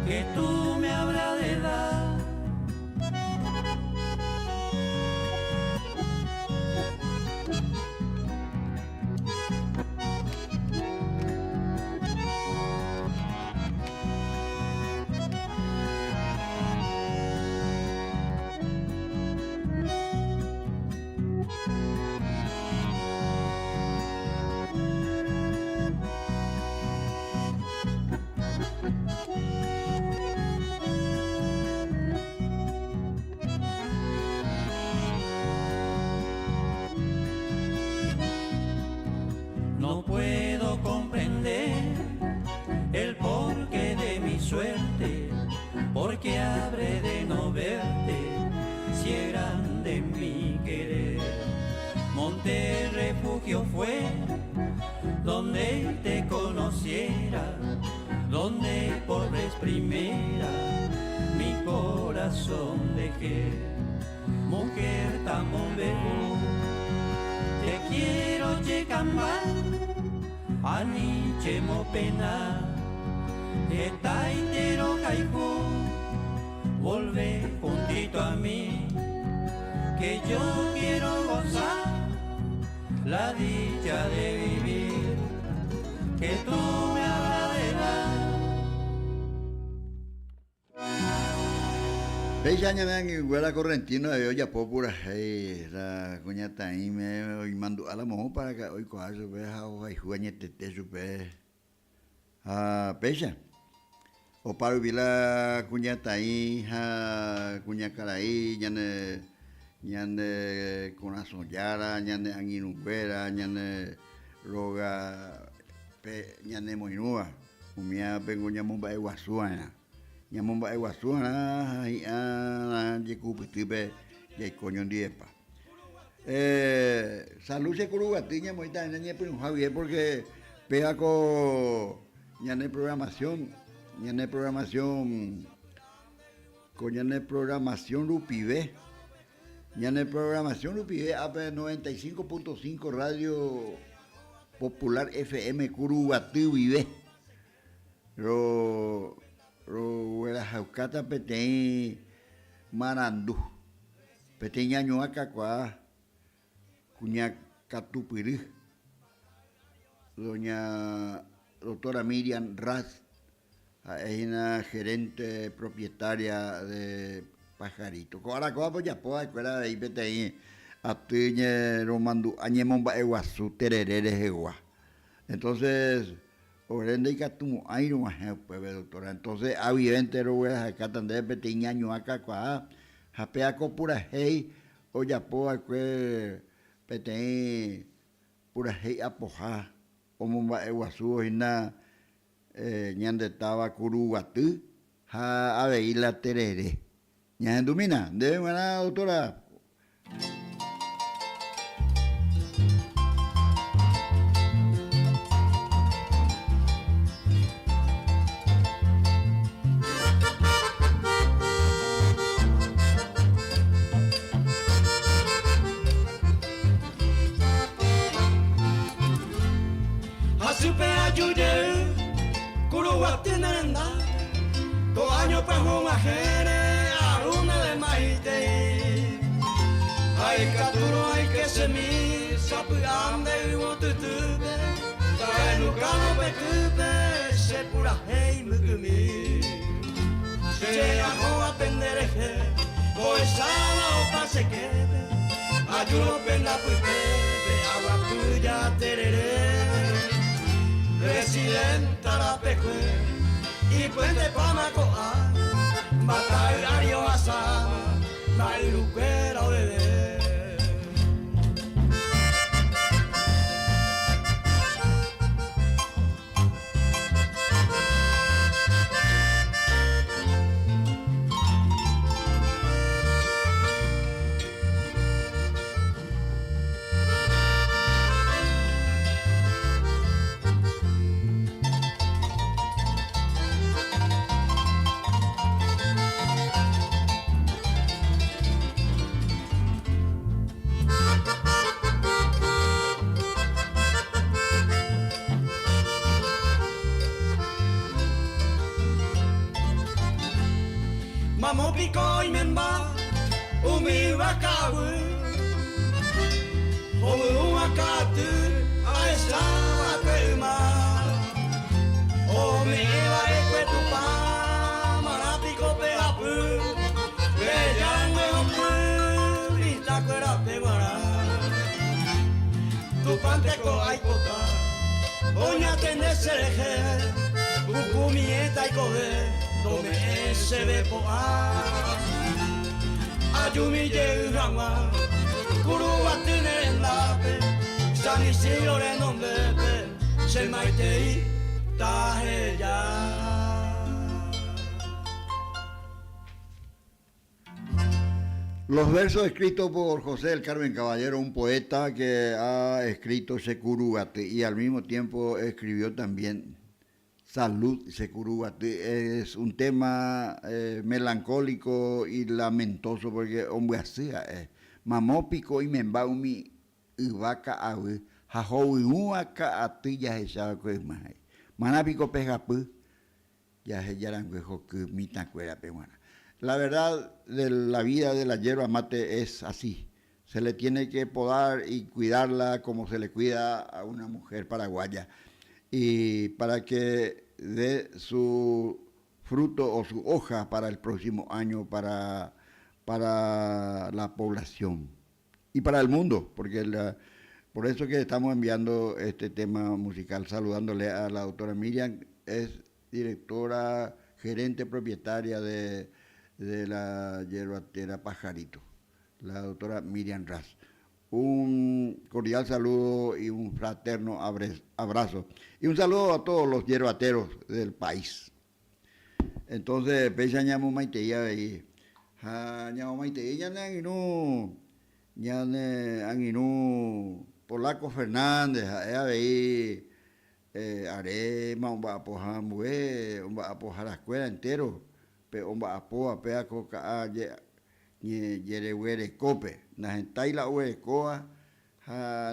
que tú me habrás de dar. donde te conociera, donde por vez primera mi corazón dejé. Mujer tan bombero, te quiero llegar ani mo pena, está entero caigo, volve juntito a mí, que yo quiero gozar la dicha de vivir, que tú me hablas de dar. Veja ñamen igual correntino de olla popura, la cuñata ahí me mandó a la mojo para que hoy coja su vez a hoja y jugañete su vez a pecha. O para vivir la cuñata ahí, a cuñacara ahí, ñane con la soñara, ñane anginuguera, ñane roga, ñane moinúa, umia vengo ñamumba de guasuana. Ñamumba de guasuana, y yecupitipe, yecoño diepa. Salud se curugatiña, moita, ñane pero Javier, porque pega con ñane programación, con ñane programación Rupivé. Ñane programación Rupivé, AP 95.5 Radio Popular FM Curugati Vive. Ro la jaucata petén Marandú. Petén ñañoaca cuá cuña Catupiri. Doña doctora Miriam Raz, es una gerente propietaria de Pajarito. Ahora como ya puedo escuela de IPTI a tiñe romando añemomba eguazú tererere egua. Entonces, orende y catumo ay no más pues doctora. Entonces, evidente ro acá tan de petiña año acá cua japea pura hey o ya puedo escuela peti pura hey apoja omomba eguazú hina ñande estaba Curugati ha a veí la terere. Ña domina, debe ganar doctora. Asupe ayude, Curugati nanda, to año pa jere. Ay katuro ay que se mi sapu ande wo tutube ta no kano betube se pura hey mugumi se aho aprender o esala o pase que ayuno pena pupe agua puya terere residenta la peque y puente pamacoa batalario asa Mairuquera bebé. Mamo pico y memba, umi wakawu, omu wakatu, aesa wakema, ome wa ekwetupa, marapico peapu, bellame opu, lita cuera pegora, tu panteco aikota, oña tenesereje, ukumieta y coge. Tome se ve poa ayumi ye rama Curugati nendape San Isidro le nombre se maitei taheya. Los versos escritos por José del Carmen Caballero, un poeta que ha escrito Securubate y al mismo tiempo escribió también Salud Securubate. Es un tema melancólico y lamentoso porque hombre así mamópico y membaumi ibaka awe jajowi uaka ati ya esa cosa manapico pejapu ya se yaranguejo que mita cuera peguana. La verdad de la vida de la yerba mate es así. Se le tiene que podar y cuidarla como se le cuida a una mujer paraguaya. Y para que dé su fruto o su hoja para el próximo año para la población y para el mundo. Porque por eso que estamos enviando este tema musical, saludándole a la doctora Miriam, es directora, gerente propietaria de la yerbatera Pajarito, la doctora Miriam Raz. Un cordial saludo y un fraterno abrazo. Y un saludo a todos los yerbateros del país. Entonces, pese a ñamo maiteya ahí, ñamo maiteya ñane anginu Polaco Fernández, ahí arema, un va a apojar un va a apojar la escuela entero. Omba apoa pea coca yere huere cope na gentai la huere coa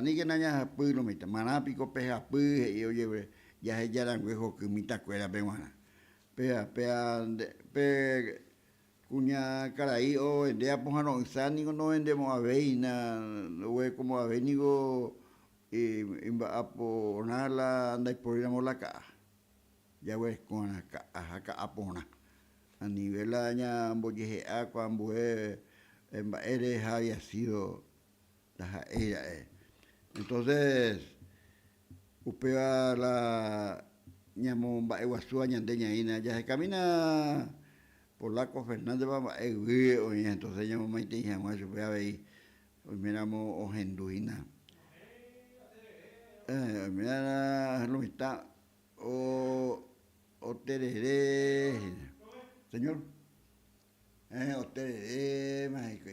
ni que naña puilo mita manapico peja puje y oye ya se yaran huejo que mita cuera peguana pea pe cuña caraí o endea pojano insanigo no vendemos aveina no hue como avenigo y va a ponerla anda y por ir a molaca ya huele con acá apona a nivel aña amboyeje aqua ambue eres había sido ella entonces upea la ñamomba eguazúa ñandeña ina ya se camina Polaco Fernández va entonces ñamomba iteña más upea ahí hoy miramos ojenduina mira lo está o tereré señor, usted México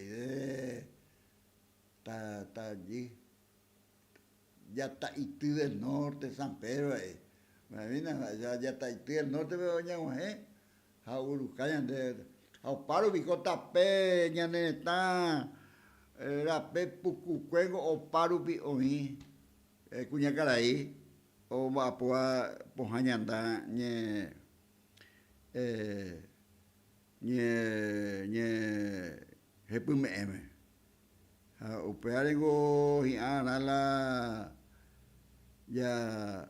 está allí, ya está Haití del norte, San Pedro, ya está Haití del norte, pero ya a Urucaya, a Oparo, Bicota, Peña, Neta, la Pe Pucucuengo, Oparo, Oí, Cuñacaraí, o Mapua, Pojañanda, Hepumeme. Upearego y anala ya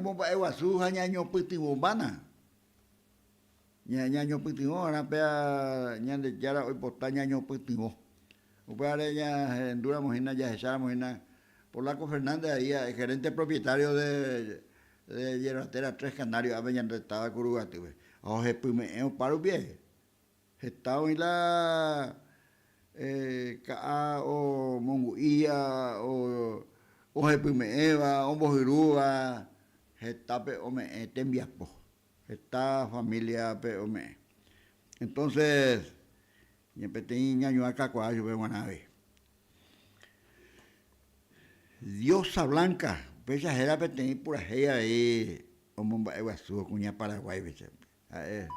bomba eguazú ñaño piti bombana. Ñaño piti bombana pea ñande yara hoy pota ñaño piti bo. Upeare ya endura mojina ya echara mojina. Polaco Fernández ahí, el gerente propietario de Yerbatera Tres Canarios, habían restado Curugati, güey. Oje, pues me paro bien. Estaba en la Ka o Monguía o Oje, pues me eva, Ombojirúa, Gestape, Ome, Tembiapo. Esta familia, Ome. Entonces, y empecé a ñaño acá, cuando yo veo a nave. Diosa Blanca, pesa era pertenecer por ahí ahí, como un baeguazú, cuña Paraguay, ¿ves? ¿Eh?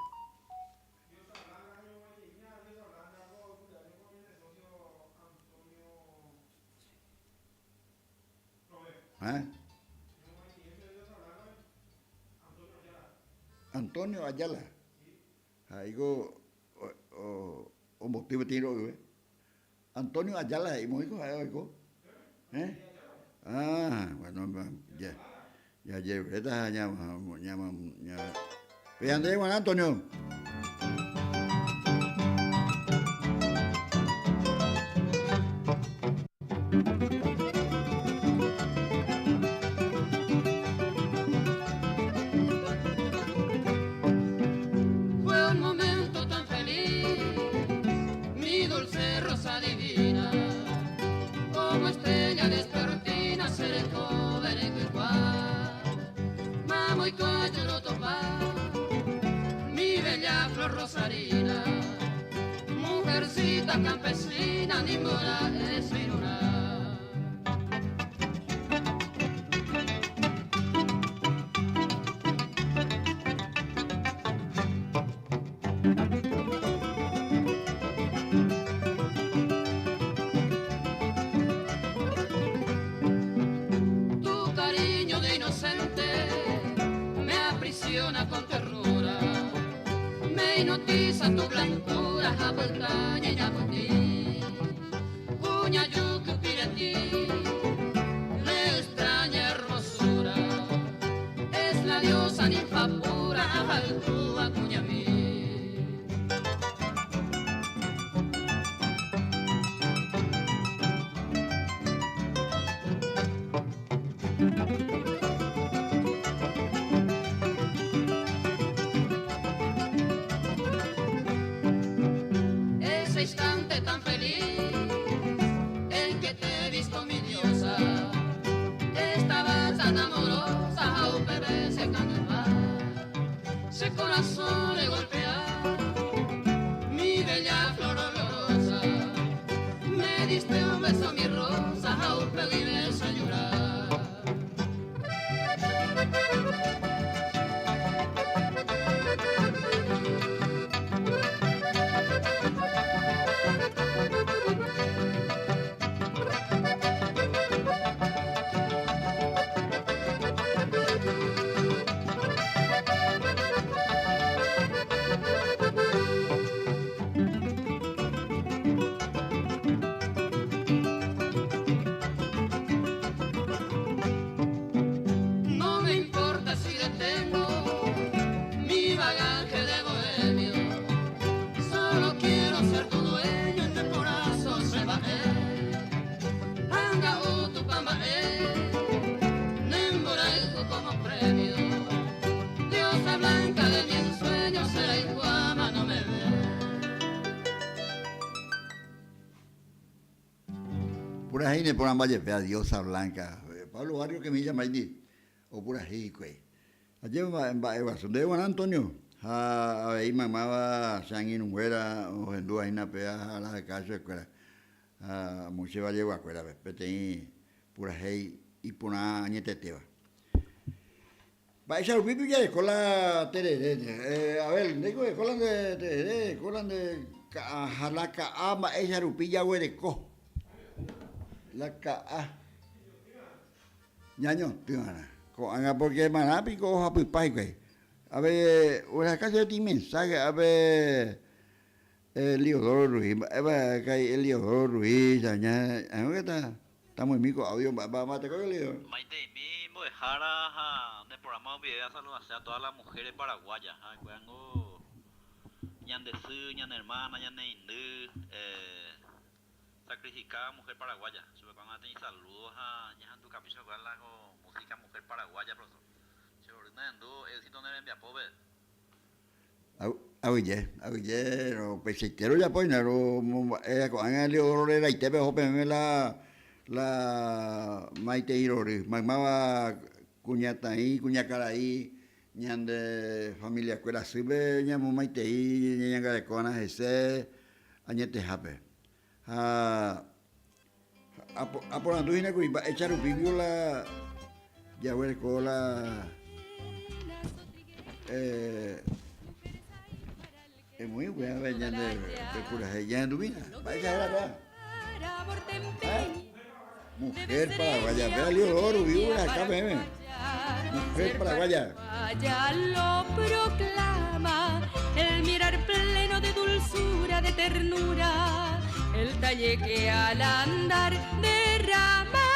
Antonio Ayala. Ahí go, o motivo tiro, Antonio Ayala, ahí me dijo, ¿eh? Ah, bueno, ya llegué, esta llama. Ve Andrés Juan Antonio. Fue un momento tan feliz, mi dulce rosa divina, como estrella despertina seré joven y igual. Mamo y cayo lo topa, mi marina, mujercita campesina, ni mora es viruna. Tu cariño de inocente me aprisiona con ternura, me hipnotiza tu blancura, jabultaña y jabuti, cuña yucu pireti, de extraña hermosura, es la diosa ninfa pura, jaltúa cuña mí. Ese instante tan feliz en que te he visto mi diosa, estabas tan amorosa, un bebé se cantaba, ese corazón le golpea, mi bella flor olorosa, me diste un beso mi rosa, un bebé me hizo llorar. No me importa si detengo mi bagaje de bohemio, solo quiero ser tu dueño, en tu corazón se va anga tu pamba nemboraico como premio, diosa blanca de mi ensueño, será iguama, no me ve. Pura ahí, por ambas fea, diosa blanca. Pablo Barrio que me llama ahí, o pura ahí, güey. Ayer en Evason de Juan Antonio, ahí mamaba Sangin Huera, o en Dúa, ahí na pea, a la casa de escuela. Mucho va a llevar a escuela, pete pura ahí, y pura añeteteva. Va a echar un pipi ya de cola tererene. A ver, digo de cola de tererene, cola de jalaca, ama, esa rupilla huereco. La ca'a. Ñaño, tíana. Porque manapico hoja pues pai. A ver, una casa de ti mensaje, a ver, Leodoro Ruiz, a ver, Leodoro Ruiz, ya, estamos en mico audio, va, te coge Leo. Maite, mismo dejara de programa un video saludar a todas las mujeres paraguayas, cuando ñandesú, ñan hermana, ñan indú, sacrificada mujer paraguaya. Sube cuando te saludos a ñan tu capicho con la música mujer paraguaya, profesor. Se ordena en do éxito en el pobre. Oye, no, pues si quiero ya pues no, con el Leodoro era y te veo la Maite Irori, mamaba cuñata ahí, cuñacara ahí, ñan de familia escuela sube, ñan Maite ahí, ñan de cona ese, añete jape. Por la tuya que iba a echar un vídeo la ya voy con la es muy buena ya de cura ya en tu vida va a echar la mujer paraguaya vea Leodoro vivo acá bebé mujer paraguaya ya lo proclama el mirar pleno de dulzura, de ternura, el talle que al andar derrama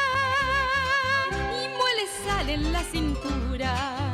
y muele sal en la cintura.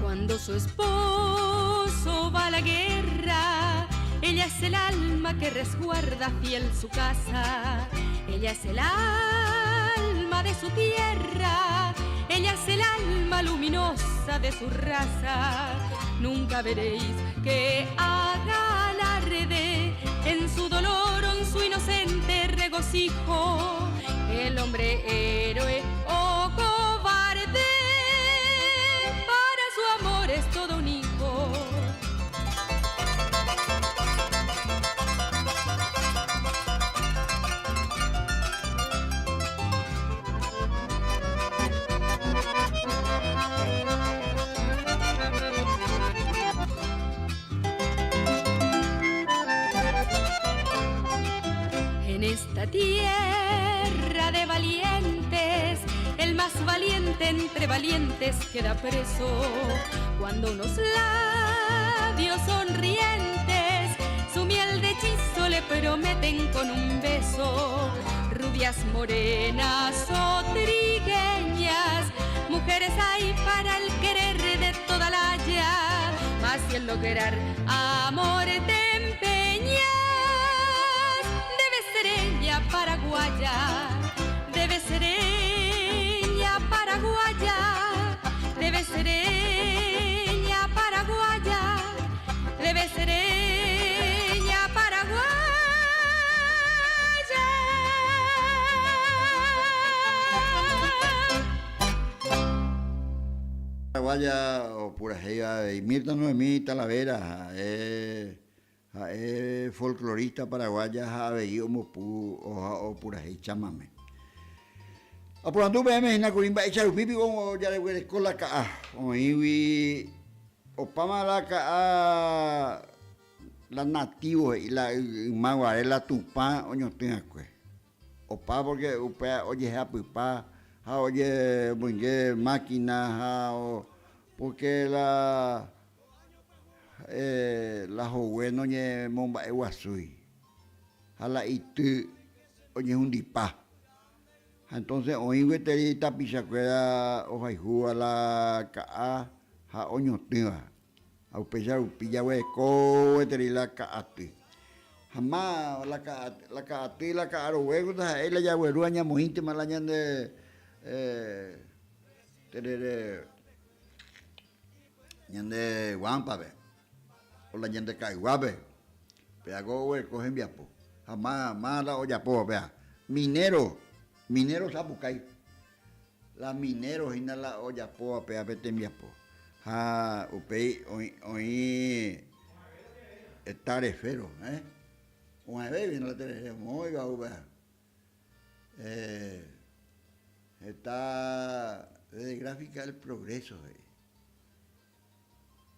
Cuando su esposo va a la guerra, ella es el alma que resguarda fiel su casa. Ella es el alma de su tierra, ella es el alma luminosa de su raza. Nunca veréis que haga alarde en su dolor o en su inocente regocijo. El hombre héroe o cobarde, para su amor es todo un hijo. En esta tierra de valientes, el más valiente entre valientes queda preso. Cuando unos labios sonrientes su miel de hechizo le prometen con un beso. Rubias, morenas o trigueñas, mujeres hay para el querer de toda la haya. Mas si el lograr amor te empeñas, ella paraguaya, debe ser ella paraguaya, debe ser ella paraguaya, debe ser ella paraguaya. Paraguaya o Purajea, y Mirta Noemí Talavera, folclorista paraguaya, Abeío Mopú o Purajei Chamame. Apurando BM en la Corimba, echar un pipi como ya le voy a decir la caja. Oiwi, opama la caja, la nativo y la maguare, la tupá, oño tenga que. Opa porque upea, oye, japupa, oye, bunge, máquina, porque la joven oye momba eguasui a la itu oye un dipa. Entonces hoy veteri tapizacuera o a la ca a oño tiva a upesa upilla hueco veteri la caati jamás la caati la caro hueco da ella ya hueruaña muy íntima la ñande ñande guampa ve la gente caiguabe, pero hago cogen viapo, jamás la olla po, vea, minero sabucay, la minero y la olla po, pea vete viapo, upei hoy estar esfero, una vez viene la televisión, oiga, está de gráfica del progreso.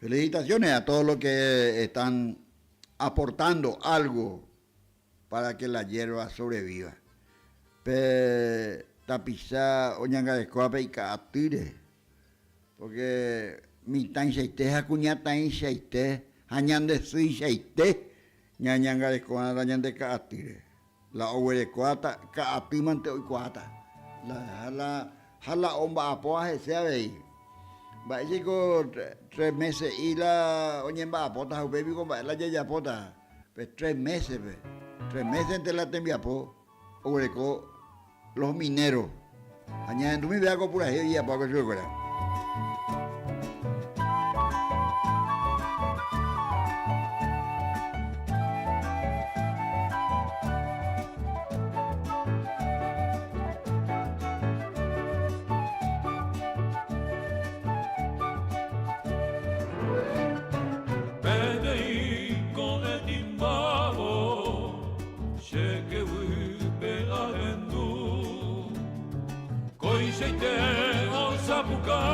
Felicitaciones a todos los que están aportando algo para que la hierba sobreviva. Tapizá, oñanga de coape y caatire. Porque mi tan seite, jacuña tan seite, hañan de sui seite, ñañanga de coa, dañan de caatire. La owe de coata, caatimante hoy coata. La omba apoa se sabe. Va chico 3 meses y la oñemba apota, baby con la yaya apota. Pues 3 meses, 3 meses entre la tembiapo, o los mineros. Añadiendo mi vea con pura y apago su fuera. Seite on sapuka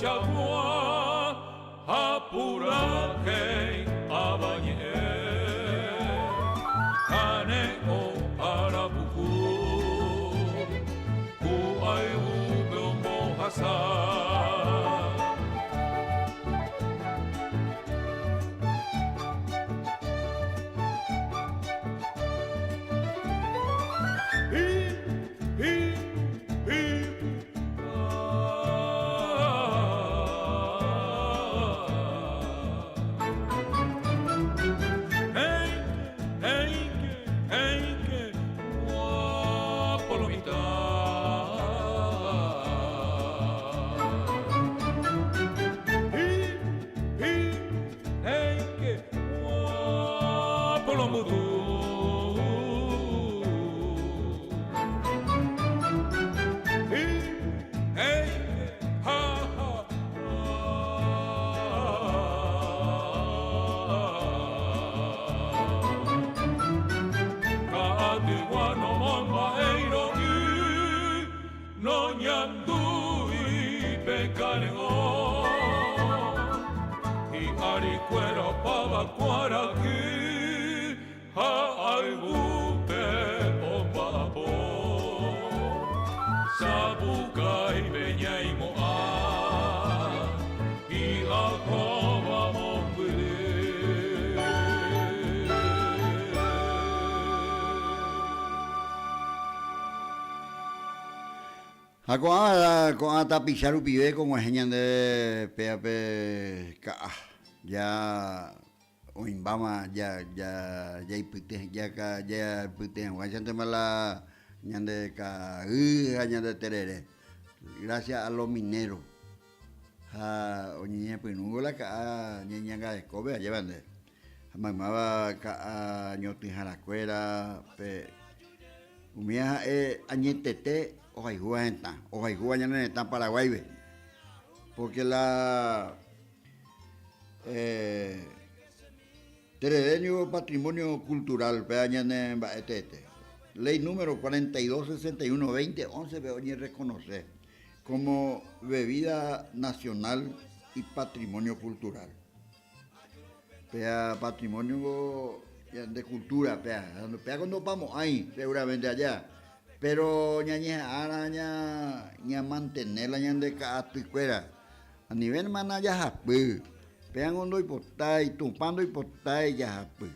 Xagua, Apurake, Abañe, Caneo, Arabuku, Uaibu, Blombo, Hassan. Con tapizar un pibe como enseñan de peape ya o imbama ya ipute ya ipute guachante mala ñande ka ñande terere gracias a los mineros a oñe penugola ka ñanga de cobe llevan de mamaba ka ñoti jaracuera pe umia añetete Ojaigua ya no está en Paraguay, porque la Terereño Patrimonio Cultural, ley número 4261-2011, hoy reconoce como bebida nacional y patrimonio cultural. Patrimonio de cultura, cuando vamos ahí, seguramente allá. Pero araña mantenerla de cada tuicuera a nivel mana ya hapu pean hondo y postai tumpando y postai ya hapu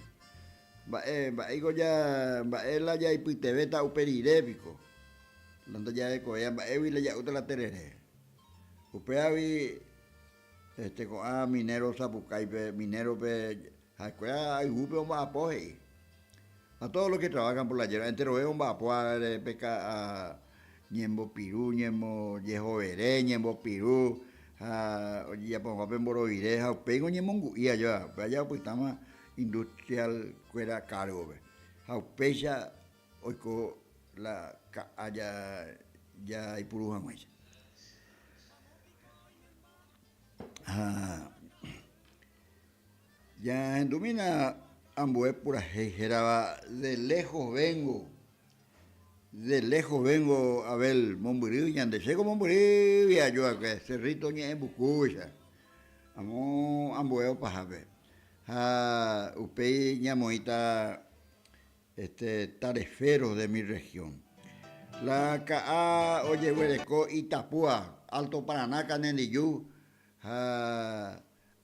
digo ya ela ya ipitebeta uperirepico lando ya de coya le ya uta la terere upeavi con minero sapucay minero pe hacuera hay upe o apoje. A todos los que trabajan por la hierba, entero es un vapor de pesca a Ñembo Pirú, Ñembo Yejo Veré, Ñembo Pirú, ya pongo en Borovireja, pego Ñembo ya yo, allá pues estamos industrial cuera cargo, Jaupecha, oico la allá ya hay Purú Jamuecha. Ya en Domina. Amboé pura jeraba, de lejos vengo a ver Momburí, y ande llego Momburí, y yo a que cerrito ni en Bucuya, amo Amboé para ver, upey ñamoita, tareferos de mi región, la Ca oye Huereco Itapúa, Alto Paraná, Canendiyú,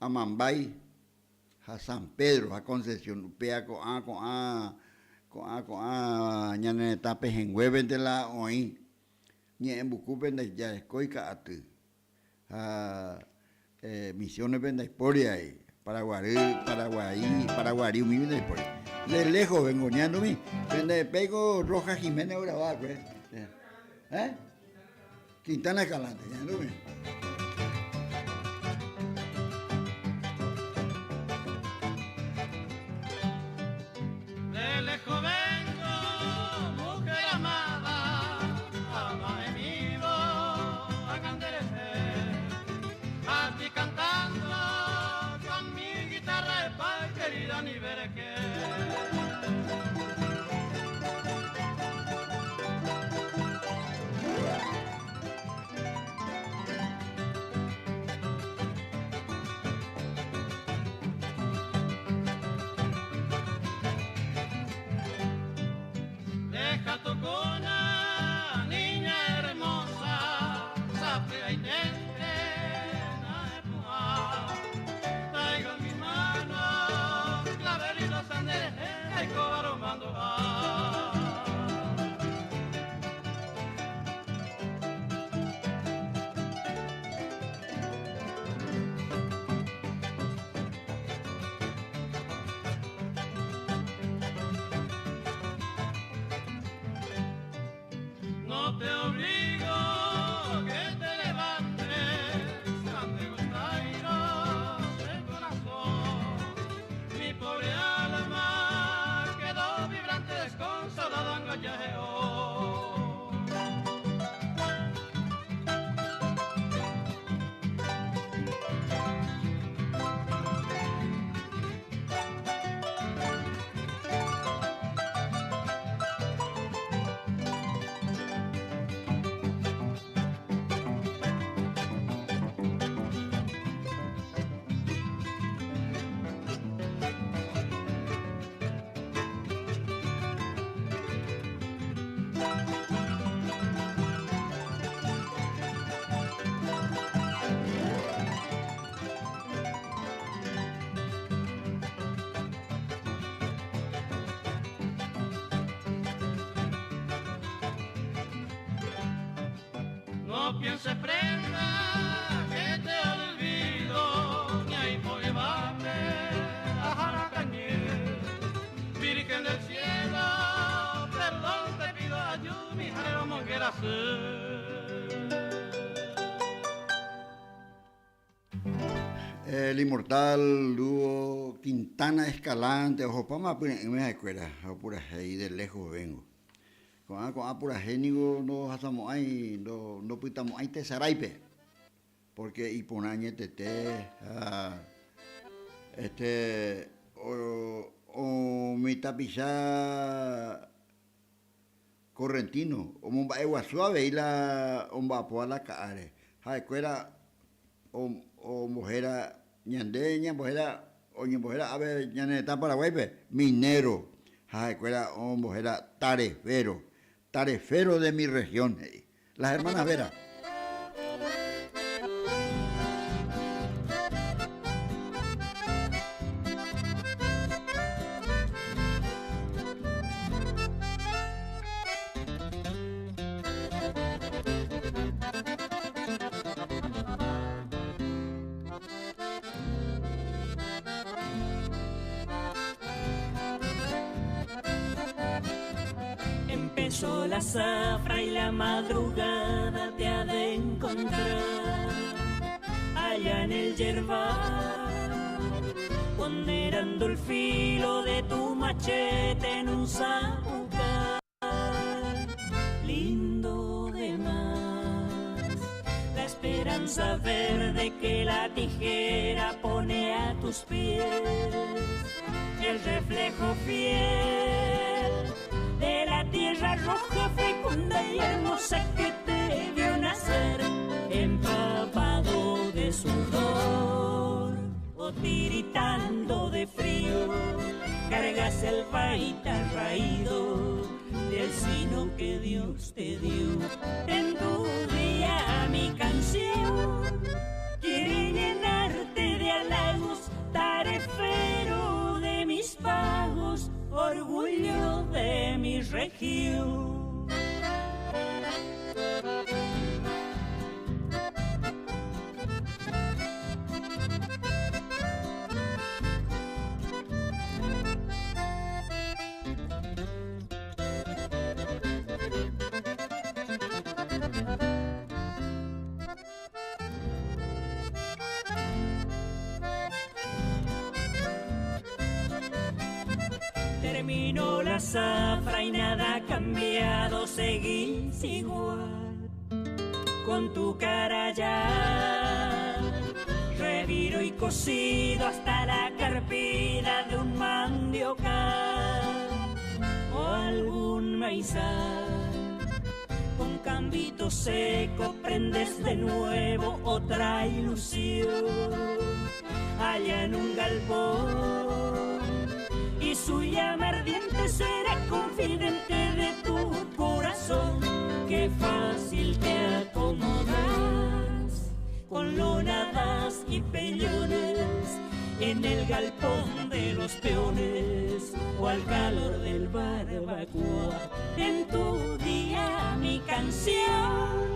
Amambay, a San Pedro, a Concepción, pea con ñane tapes en hueven de la oí, ni en Bucupen de Yaescoica a tu, misiones vende Sporia ahí, Paraguarí, mi vende Sporia. De lejos vengo ñándome, vende pego Roja Jiménez Urabá, pues, Quintana Escalante, ñándome. cuando va. No te obligo que te levantes, ante gustairos el corazón. Mi pobre alma quedó vibrante, desconsolada, engañeo. No pienses prenda que te olvido, ni ahí por llevarme a Jaracañé. Virgen del cielo, perdón te pido, ayúdame, mi jarero monguera El inmortal dúo Quintana Escalante, ojo, pama en esa escuela, pura ahí de lejos vengo. Con apura génigo no hacemos ahí, no pitamos ahí te saraipe, porque iponañe tete, o mi tapiza correntino, o mumba egua suave y la omba poa la care, ha escuela o mujer ñandeña, mujer o mujer ave ñaneta paraguaype, minero, ha escuela o mujer tarefero de mi región, las hermanas Vera. Empezó la zafra y la madrugada te ha de encontrar allá en el yerbal, ponderando el filo de tu machete en un zapucar lindo de más. La esperanza verde que la tijera pone a tus pies, el reflejo fiel de la tierra roja, fecunda y hermosa que te vio nacer, empapado de sudor o tiritando de frío, cargas el baita raído del sino que Dios te dio. En tu día mi canción quiere llenarte de halagos, tarefero de mis pagos, orgullo de mi región. Terminó la zafra y nada ha cambiado, seguís igual con tu cara ya, reviro y cocido hasta la carpida de un mandiocal o algún maizal. Con cambito seco prendes de nuevo otra ilusión allá en un galpón, y su llama ardiente será confidente de tu corazón. Qué fácil te acomodas con lonadas y peñones en el galpón de los peones o al calor del bar. Bagua. En tu día mi canción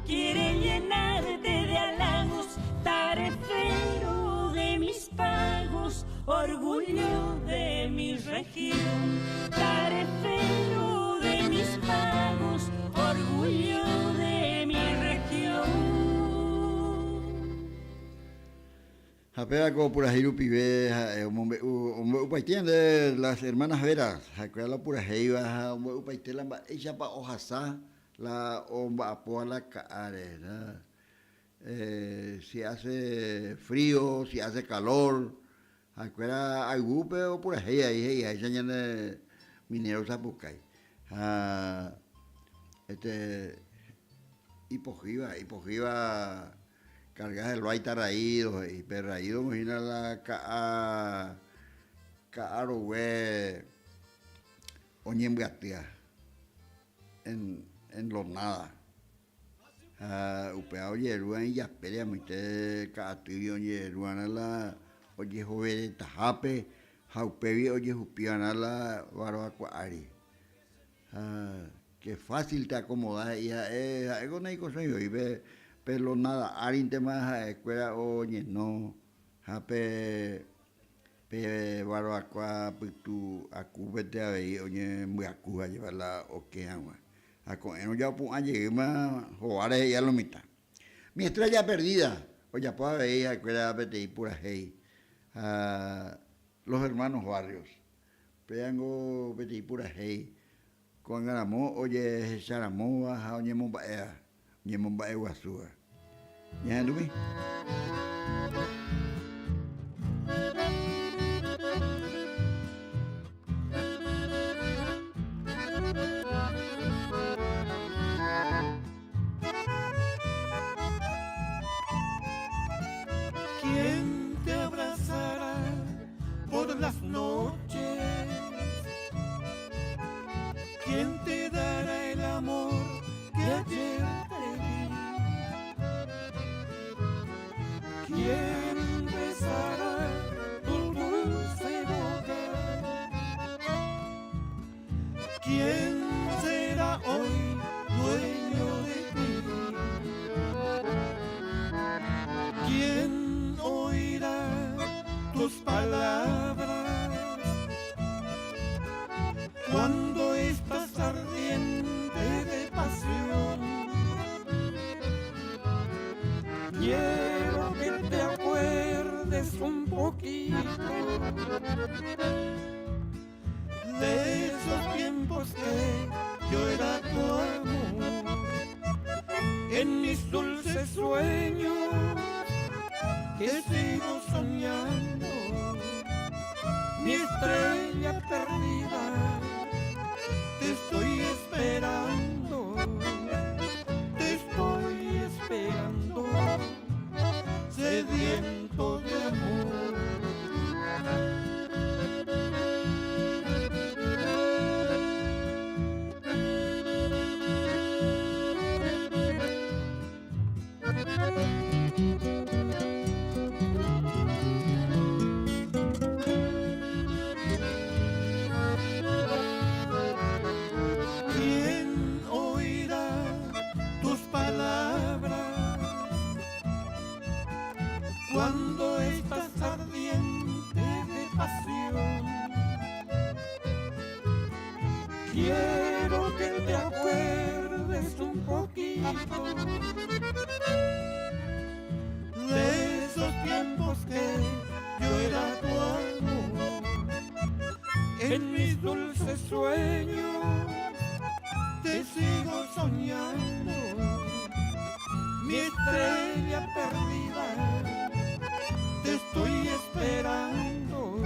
quiere llenarte de halagos, tarefero de mis pagos, orgullo de mi región. Tarefero de mis pagos, orgullo de mi región. Japea como Purajiru Pibe, upaitiende las hermanas Veras, Japea la Purajeiva, upaitela ella pa ojasa, la omba apoa la caare, si hace frío, si hace calor, Japea agupe o Purajeia, ella ya minero zapucay. Hipojiva cargas el baita raído y perraído imagina la caaro we oñemgatia en los nada upea oye ruan y ya pelea muite caatio oye ruana la oye joven tajape jaupevi oye jupiana la barbacoari que fácil te acomodas y es con hay cosa yo ve pero nada arinte más escuela oye no jape pe barbacoa tu acubete ahí oye muy acuba llevarla okeama a con ya pu llegué más jugar ya lo mitad mi estrella perdida oye pues ahí escuela pete pura hey los hermanos barrios peango pete pura hey con Garamó, oye, Charamoa, oye, Mombaea, Guasúa. ¿Ya tú ves? ¿Quién te abrazará por las noches? ¿Quién te dará el amor que ayer te di? ¿Quién besará tu dulce boca? ¿Quién será hoy dueño de ti? ¿Quién oirá tus palabras cuando estás ardiente de pasión? Quiero que te acuerdes un poquito de esos tiempos que yo era tu amor. En mis dulces sueños que sigo soñando, mi estrella perdida, te estoy esperando, sediento de amor. ¿Quién oirá tus palabras cuando estás ardiente de pasión? Quiero que te acuerdes un poquito de esos tiempos que yo era tu amor. En mis dulces sueños te sigo soñando, mi estrella perdida, te estoy esperando,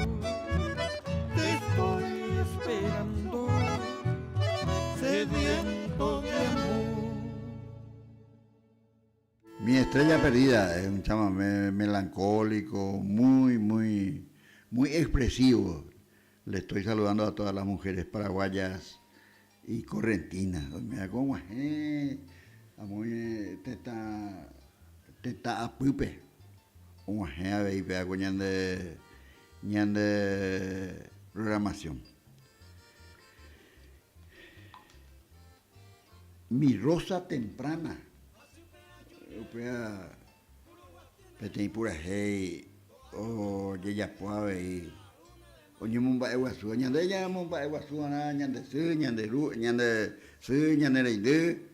sediento de amor. Mi estrella perdida es un chamamé melancólico, muy expresivo. Le estoy saludando a todas las mujeres paraguayas y correntinas. Mira cómo es, te está a pupe. Como es, a ver, y vea con ñan de programación. Mi rosa temprana. Upea petei pura hei o yeya puave y oñe mumba eguasu ñande ya mumba eguasu na ñande su ñande ru ñande su ñande reide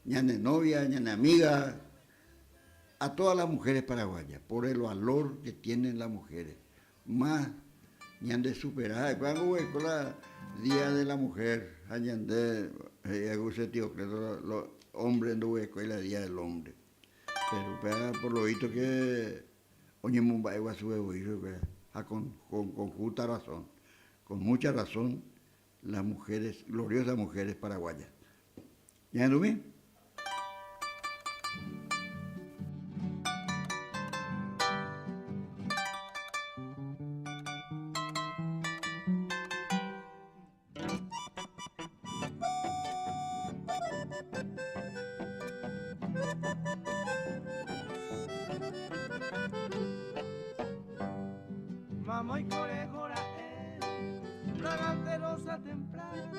ñande novia ñande amiga a todas las mujeres paraguayas por el valor que tienen las mujeres más ñande superar cuando con la día de la mujer ñande ese tío que los hombres no es la día del hombre. Pero por lo visto que oye mumba eguasu con justa razón, con mucha razón, las mujeres, gloriosas mujeres paraguayas. ¿Ya entendí? Mamá y corejora fragante rosa temprana,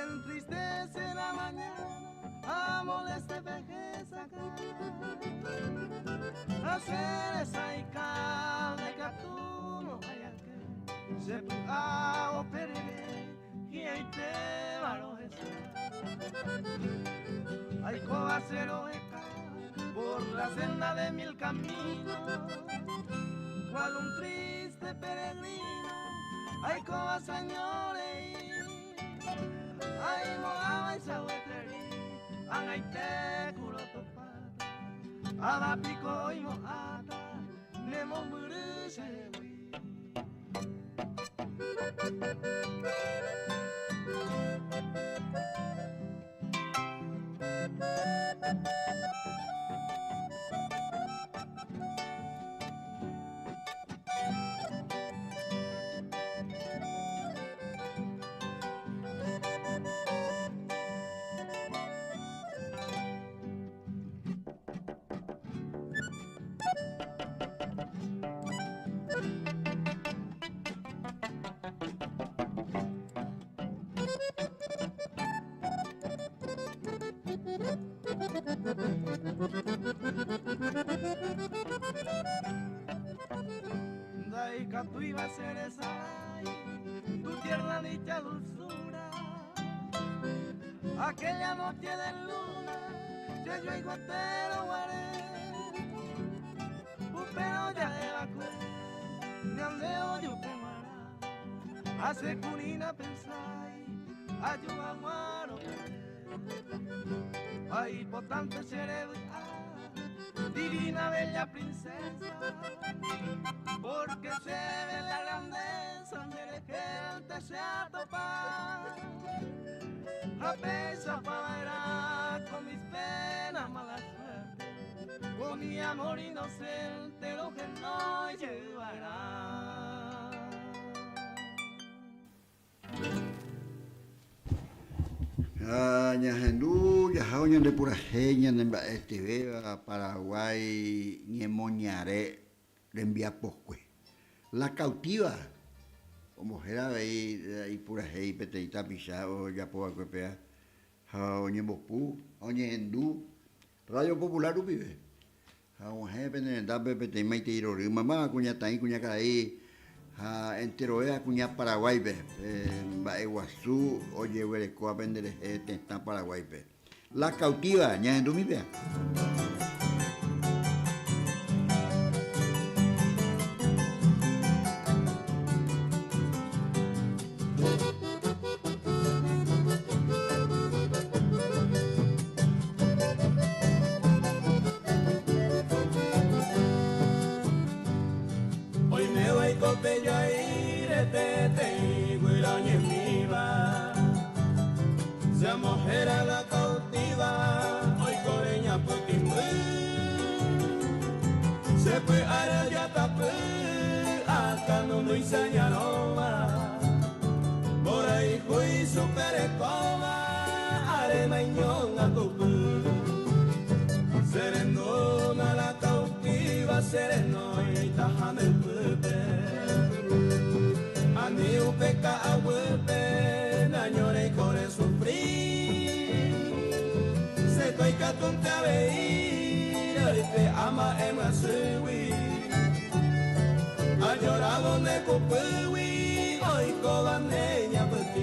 entristece la mañana, moleste vejez acá. Hacer esa y calde que tú no vayas que se pueda operar y ahí te va a hay cobacero por la senda de mil caminos. Cual un triste peregrino, ay coba señores, ay moaba y sahueteri, ay te curo topata, aba pico y moata, nemo muruse. Daica tú ibas a ser esa, tu tierna dicha dulzura, aquella noche de luna, yo y guatero guaré, pero ya era cue, de andeo yo te mara, hace cunina pensai, ayuda a maro, ay potente cerebro, divina bella princesa, porque se ve la grandeza de gente se atopa, a pesar para con mis penas mala suerte, con mi amor inocente lo que no llevará. Ñajendu, yajaoña de pura geña, de Paraguay, Ñemoñaré, de Enviaposcue. La cautiva, como era ahí pura gei, peteita pisado, ya poa cuepea, jaoña Bopú, Oñendú, Radio Popular Upibe. Jaoña penenda pepete maite irori, mamá cuña taí, cuña caraí. Enteroea cuña Paraguay pe Baeguazú oye huereco aprender está Paraguay pe la cautiva ña en mi pe Hoy me voy con bello aire, te guiraña en viva. Se mujer a la cautiva, hoy coreña putimbe. Se fue a la yatapé, acá no me enseñaron. Por ahí fui super escoba, aremañón a tu serenona la cautiva, sereno y tajame el puepe. A mi upeca a huepe, na llore y core sufrir. ya con te veí, hoy te ama en la suwi. Ha llorado de copuwi, hoy con niña petit.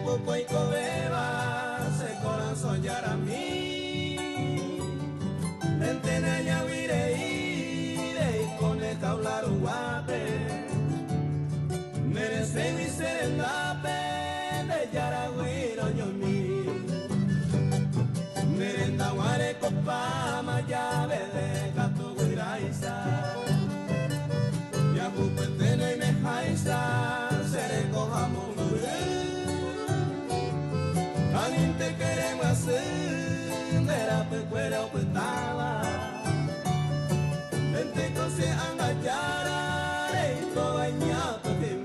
Poco y cobeba, se corazón ya mí. Ventena ya virei, y con el hablar guape. Merece mi serendape, de yaragüiro yo mi. Merenda guare copa, mayave de gato guiraisa. Ya cupeteno y me jaisa, seré cojamo. Te queremos hacer, era pecuera o petaba. Vente con se angachara, y todo bañado que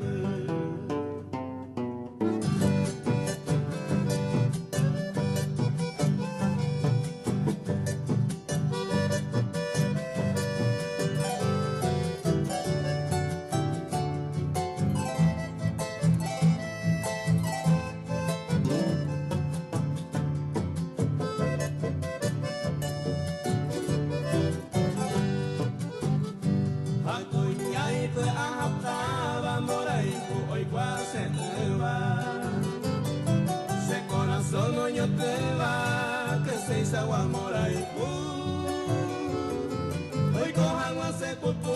hoy cojan a se pupu,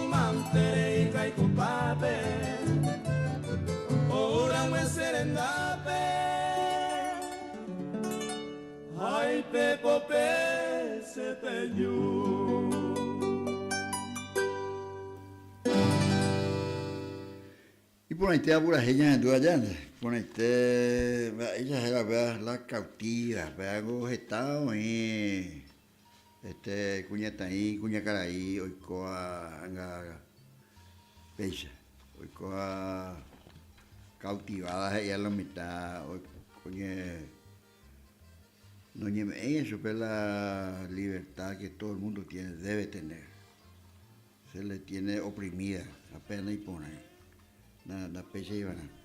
mantere y caico pape, ora me serendape, ay pepo pe se peñu. Y por ahí te da pura gente en tu allá. Por ahí te, ella era la cautiva, algo gestado y cuñataí, cuñacaraí, hoy coa anga pecha, hoy coa cautivadas ella la mitad, hoy coñe no ñeme eso, pero la libertad que todo el mundo tiene, debe tener, se le tiene oprimida, apenas y pone, la pecha y van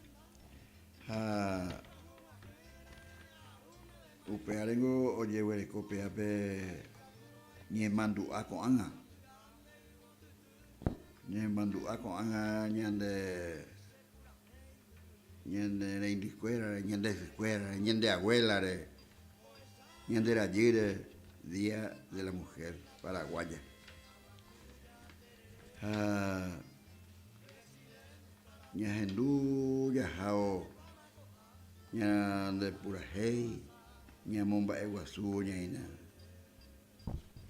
upearengo oye huereco peape ni mandua con anga ñande la indiscuera ñande escuela ñande abuela ñande la gire Día de la Mujer Paraguaya. Ñahendú yajao ña de Purajey, ña Momba Eguazú, ñaina.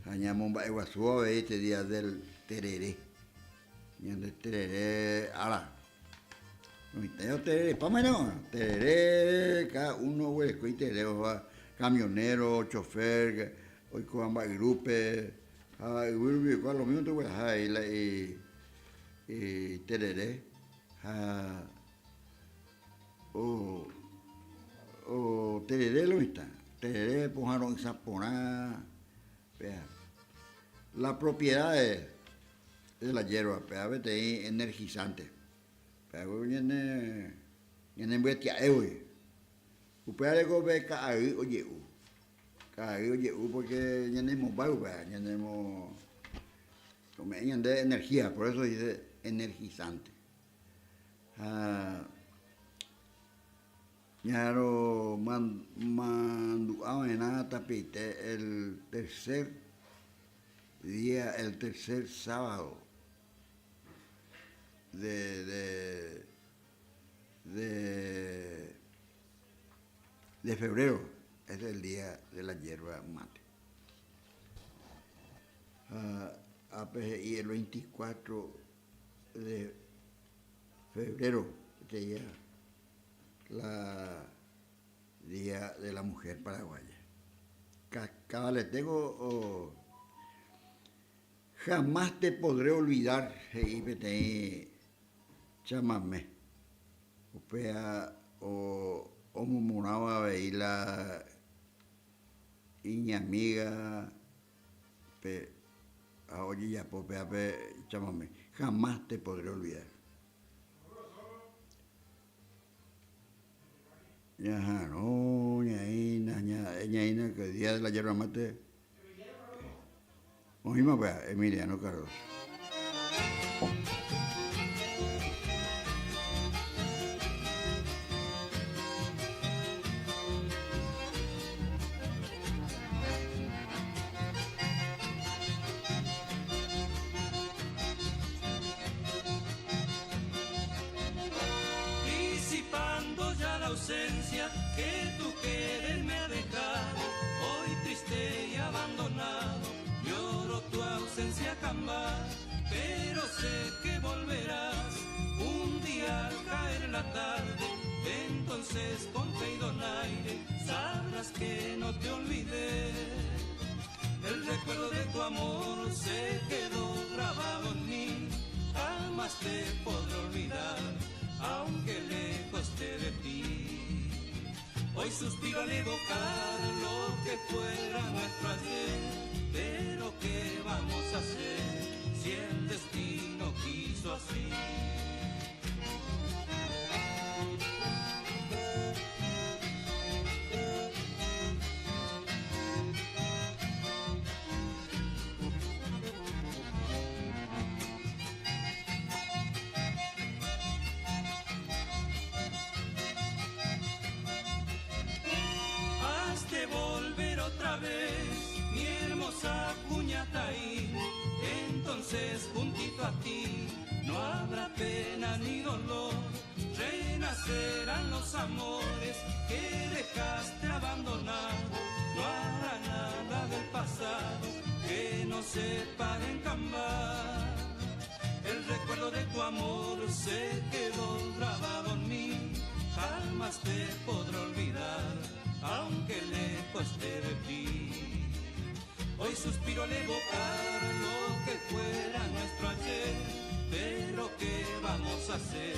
Ña Momba Eguazú este día del tereré. Ña del tereré, ala. No tereré, pámano, tereré, cada uno hueco y tereré, camionero, chofer, hoy con grupe, igual lo mismo te voy a dejar y tereré. O tereré lo está, tereré pojaron zaponá, la propiedad de la hierba, vete energizante, pero viene betia hoy, upea go be kai oye porque tenemos bauba, tenemos de energía, por eso dice energizante. Ñaro manduao en tapite el tercer sábado de febrero, es el día de la hierba mate. Y el 24 de febrero, que ya la Día de la Mujer Paraguaya. cabal, le tengo... jamás te podré olvidar, y chamamé. Upea, o murmuraba veila, y mi amiga, oye, ya, chamamé. Jamás te podré olvidar. Ajá, no, ñaína, que el día de la yerba mate. Oímos, pues, Emiliano Cardoso. Disipando ya la ausencia que tu querer me ha dejado, hoy triste y abandonado, lloro tu ausencia jamás, pero sé que volverás un día al caer la tarde, entonces con fe y donaire sabrás que no te olvidé. El recuerdo de tu amor se quedó grabado en mí, jamás te podré olvidar, aunque lejos esté de ti. Hoy suspiro al evocar lo que fuera nuestro ayer, pero ¿qué vamos a hacer si el destino quiso así? Has de volver otra vez, mi hermosa Cuñataí, entonces juntito a ti no habrá pena ni dolor, renacerán los amores que dejaste abandonados, no habrá nada del pasado que nos separe en cambiar. El recuerdo de tu amor se quedó grabado en mí, jamás te podré olvidar, aunque lejos esté de ti. Hoy suspiro al evocar lo que fuera nuestro ayer, pero ¿qué vamos a hacer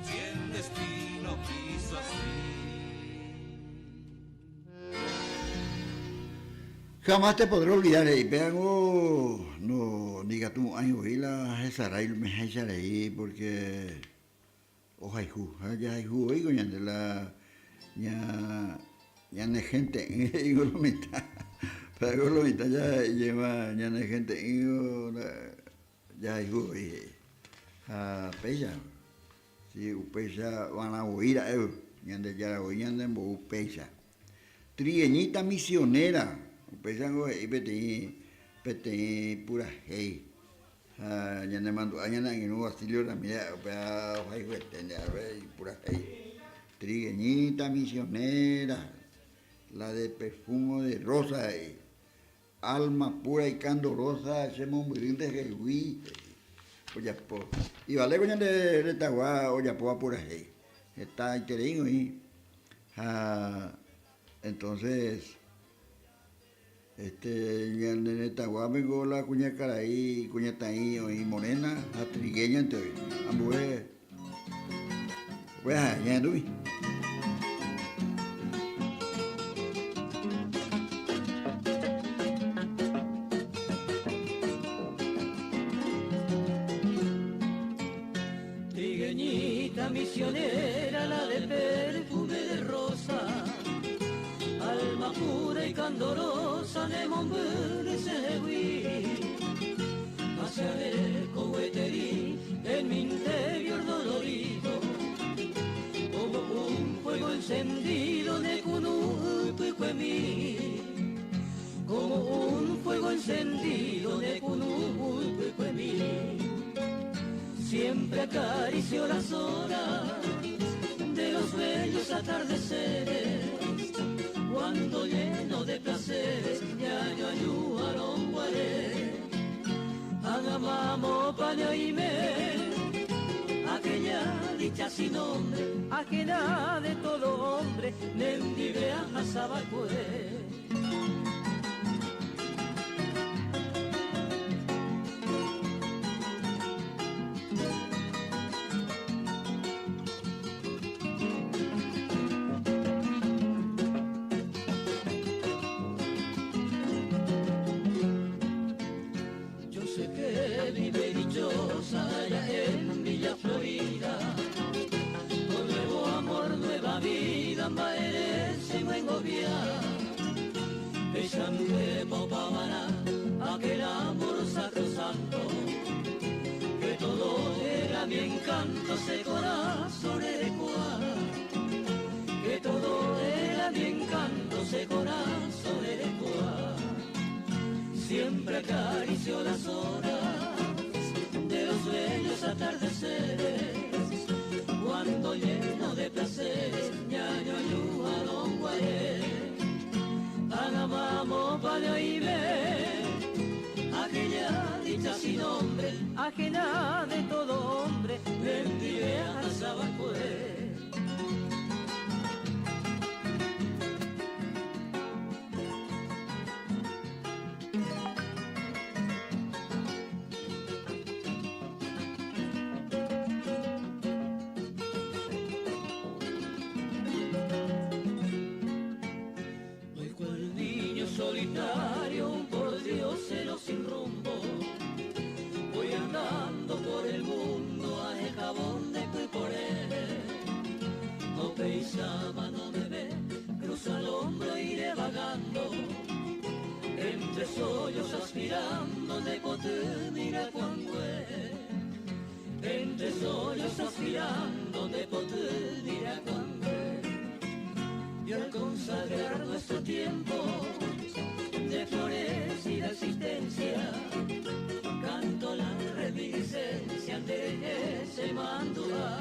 si el destino quiso así? Jamás te podré olvidar, y pego, no diga tú, ay, oí la Jesaray, me Jesaray, porque, ojalá, ya hay oigo, ya de la, ya no hay gente, digo lo mitad, pero lo mitad ya lleva, ya no hay gente, digo, ya hay a Peja, si Peja van a oír a él, ya de ya oían de Peja, trigueñita misionera, Peja y pete pura hey, ya ne mando, ya no hay un Basilio Ramírez, pero hay pura hey, trigueñita misionera, la de perfume de rosa, alma pura y candorosa, ese mumbirín de Jehuí, oyapo, y vale coña de Retagua, oyapo pura hey, está interino y, entonces, ya en Retagua vengo la cuña caraí, cuña taí, y morena, a trigueña entonces, ambos, pues, ya no vi. Misionera, la de perfume de rosa, alma pura y candorosa de Montpellier Seguí, hacia el coheterí en mi interior dolorido, como un fuego encendido de Cunupo y Cuemí, como un fuego encendido de Cunupo y Cuemí. Siempre acarició las horas de los bellos atardeceres, cuando lleno de placeres ñaño ayuaron guaré, agamamo pañoime, aquella dicha sin nombre, aquella de todo hombre, nendivea asabacue. samba eres y mengobia Echante popamana aquel amor sacrosanto que todo era mi encanto ese corazón erecua que todo era mi encanto ese corazón erecua siempre acarició las horas de los bellos atardeceres cuando lleno de placeres ñaño ayuda don Guayé agamamos para oírme aquella dicha sin nombre ajena de todo hombre bendive a Sabacué solitario, un por Dios cero sin rumbo. Voy andando por el mundo a el jabón de Cuiporé. No pensaba, no me ve, cruza el hombro iré vagando. Entre sollos aspirando de poté, mira cuán fue. Entre sollos aspirando de poté, mira cuán fue. Y al consagrar nuestro tiempo de flores y de existencia canto la reminiscencia de ese mandua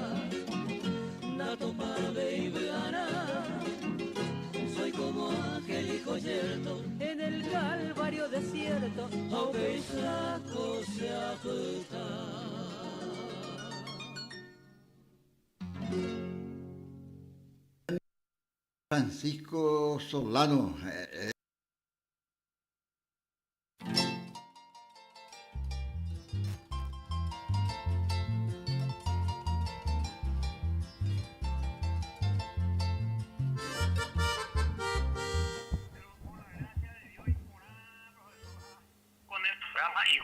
nato para baby Ana soy como aquel hijo yerto en el calvario desierto aunque saco se ajusta. Francisco Solano.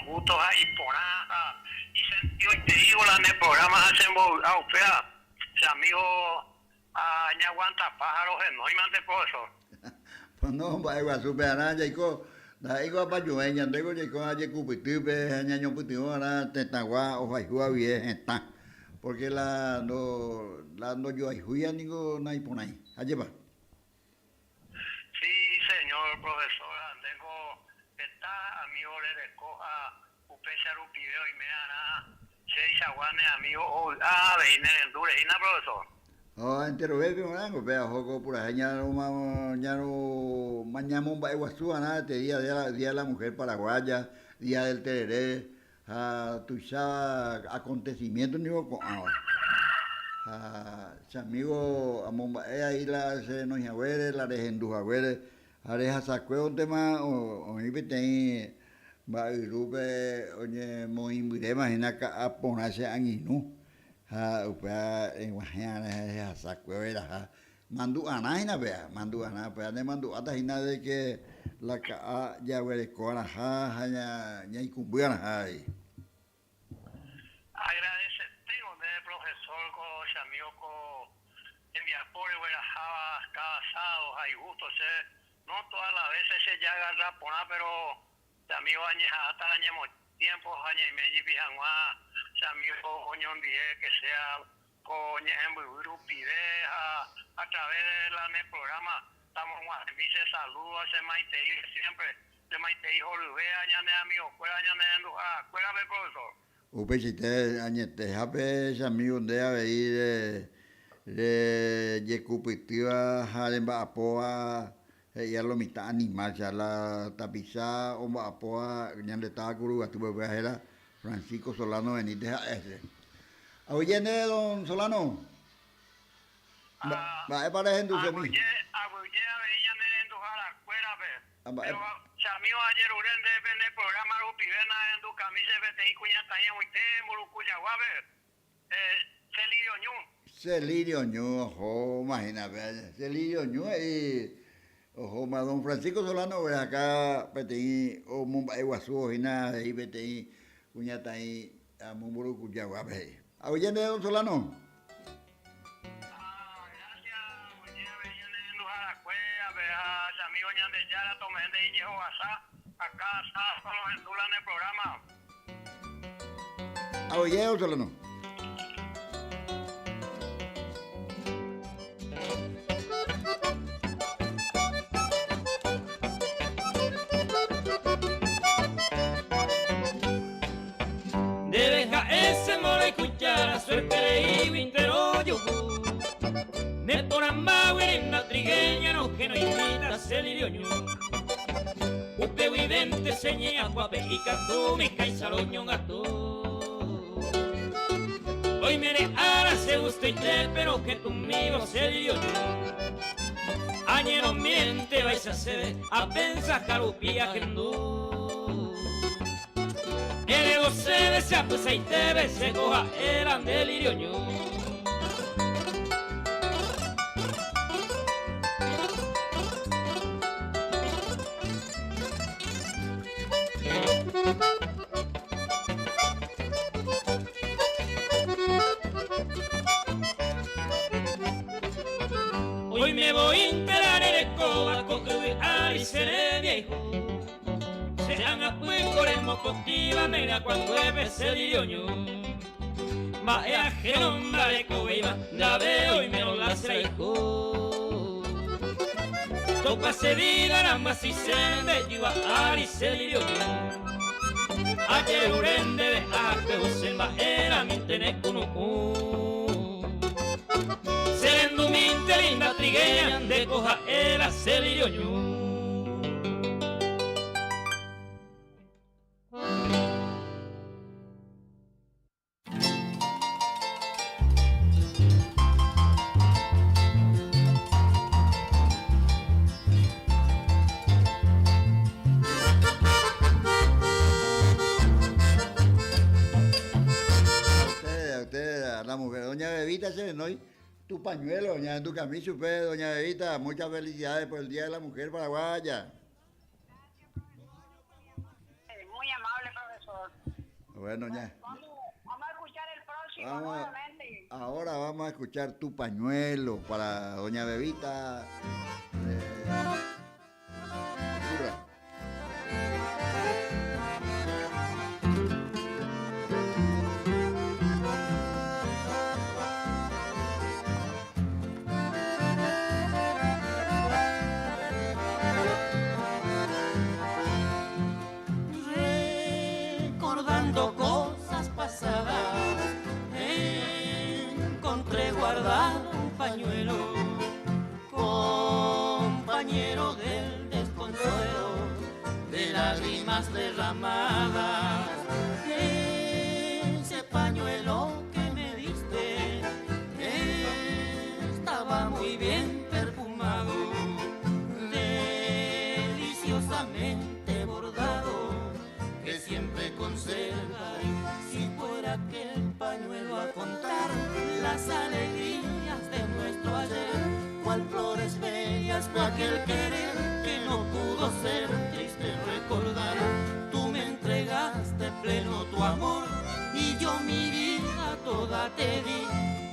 Injustos ahí por nada y sentido y te digo la de programas hacemos ese amigo a ñaguanta pájaros no y mande profesor Pues no, va a superar ya ico da ico pa yueña tengo ya ico ayer cupitupe ñaño putio ahora tetagua o faijua bien está porque la no yo hay juya nigo nai por ahí allí va. Sí señor profesor tengo está amigo le recoja upecha rupideo y me hará seis aguanes amigo veine endure y na profesor. Oh, entero bebe mango, vea joco por allá ñaro mañana un baiguazú nada este día de la mujer paraguaya, día del tereré, tu acontecimiento nigo con amigo amomba ahí la se nos agüere la de Hendujagüere, areja sacue un tema o ibete va irube oye moimbire imagina a ponerse aninu. Upaya en Guajana sacuera mandu anaina vea mandu ana pues de mandu ata hina de que la ca ya huele cora ya y cumbuana hay agradece tengo de profesor con amigo con enviar por huela java casados hay gusto no todas las veces se ya agarra pona pero amigo añeja hasta añemos tiempo añe y medio pijanwa amigo coño que sea coño en pide a través de la programa estamos dice saludos a Maite siempre de Maite hijo Lubea ya ne amigo fuera ya ne fuera de profesor upechite añete hape amigo de ahí de yecupitiva halemba apoa ya lo mitad animal ya la tapiza o apoa ñande ta guru atu era Francisco Solano Benítez ese. Oye, don Solano. Va a parecer en tu semilla. Abuye veía en tu jala, fuera pero amigo ayer urende en el programa Rupivena en tu camisa de cuña talla muy temo cuya guave. Celirio Ñu, ojo, imagínate, Celirio Ñu y ojo, don Francisco Solano acá petí o Mumbai Guasú y nada de ahí petí cuñata ahí a Mumuru Cuyaguabe. ¿Oye, don Solano? Gracias, Paracuea, vea, amigo Ñandeyara, tomen de Iñejo Asá, acá está con los Endula en el programa. Oye, o solo no. Debes ese mole escuchar suerte y vintero yo. Me poran más en la trigueña no que no invita a ser idioño. Upe vidente seña guape y cantú mi caizaloño gato. Hoy me ahora se usted pero que tú mío ser idioño. Añero miente vais a hacer a pensar carupía que no. El ego se desea pues ahí te ves se coja eran delirioño. Hoy me voy a enterar en el coba con y seré viejo. Se han apuesto el mocotiva negra cuando es el idioño. Vaya genoma de coiba, la veo y me lo la hijo. Toca se diga nada más si se me lleva a el idioño. Ayer urende de arpeo se va era mi tener con serendo mi linda trigueña de coja era el idioño. La mujer, doña Bebita, se ven hoy tu pañuelo, doña en tu camisa, usted, doña Bebita, muchas felicidades por el Día de la Mujer Paraguaya. Muy amable, profesor. Bueno, doña. Vamos a escuchar el próximo nuevamente. Ahora vamos a escuchar tu pañuelo para doña Bebita. Curra. Cosas pasadas, encontré guardado un pañuelo, compañero del desconsuelo, de lágrimas derramadas. Ese pañuelo que me diste estaba muy bien perfumado, deliciosamente bordado, que siempre conservaré. Si fuera aquel pañuelo a contar las alegrías de nuestro ayer, cual flores bellas fue aquel querer que no pudo ser triste recordar. Tú me entregaste pleno tu amor y yo mi vida toda te di,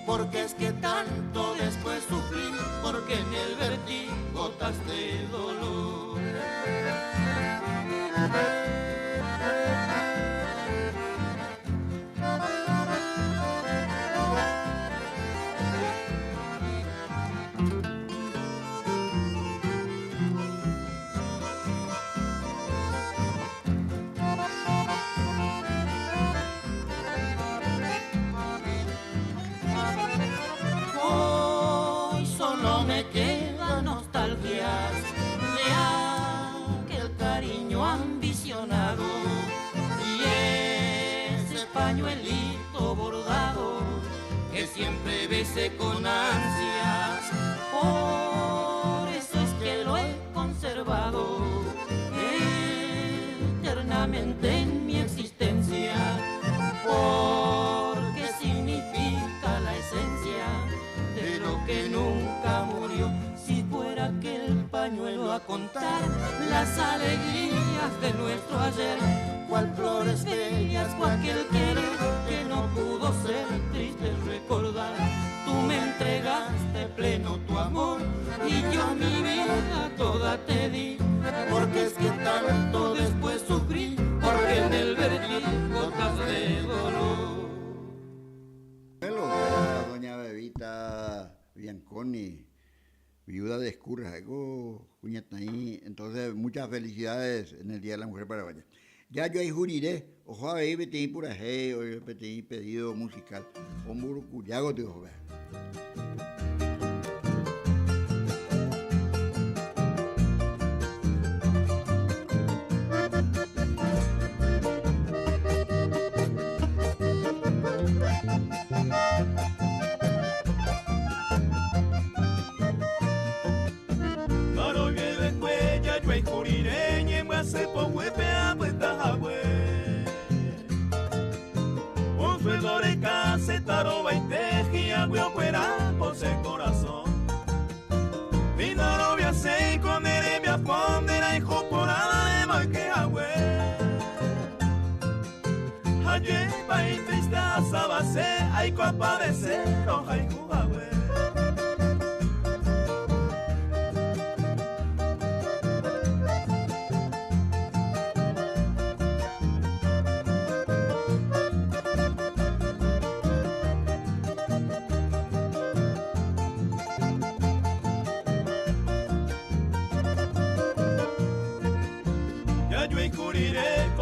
porque es que tanto después sufrí, porque en el vertigo gotas de dolor. Hoy solo me quedan nostalgias de aquel cariño ambicionado y ese pañuelito bordado que siempre besé con ansias. Por eso es que lo he conservado eternamente en mi existencia, porque significa la esencia de lo que nunca murió. Si fuera aquel pañuelo a contar las alegrías de nuestro ayer, cual flores bellas fue aquel querer que no pudo ser triste recordar. tú me entregaste pleno tu amor y yo mi vida toda te di, porque es que tanto después sufrí, porque en el vergel gotas de dolor. Doña Bebita Bianconi, viuda de Escurra, cuñataí. Entonces, muchas felicidades en el Día de la Mujer Paraguaya. Ya yo ahí juriré, ojo a ver, petí pura hey, hoy petí pedido musical. Hombre, cuyago te ojo. Taroba y tejía, güey, fuera por ese corazón. Mi novia se con él me apondera y joporada de manquea, güey. Ayer va y triste a sabase, hay que aparecer, oja y juga, güey.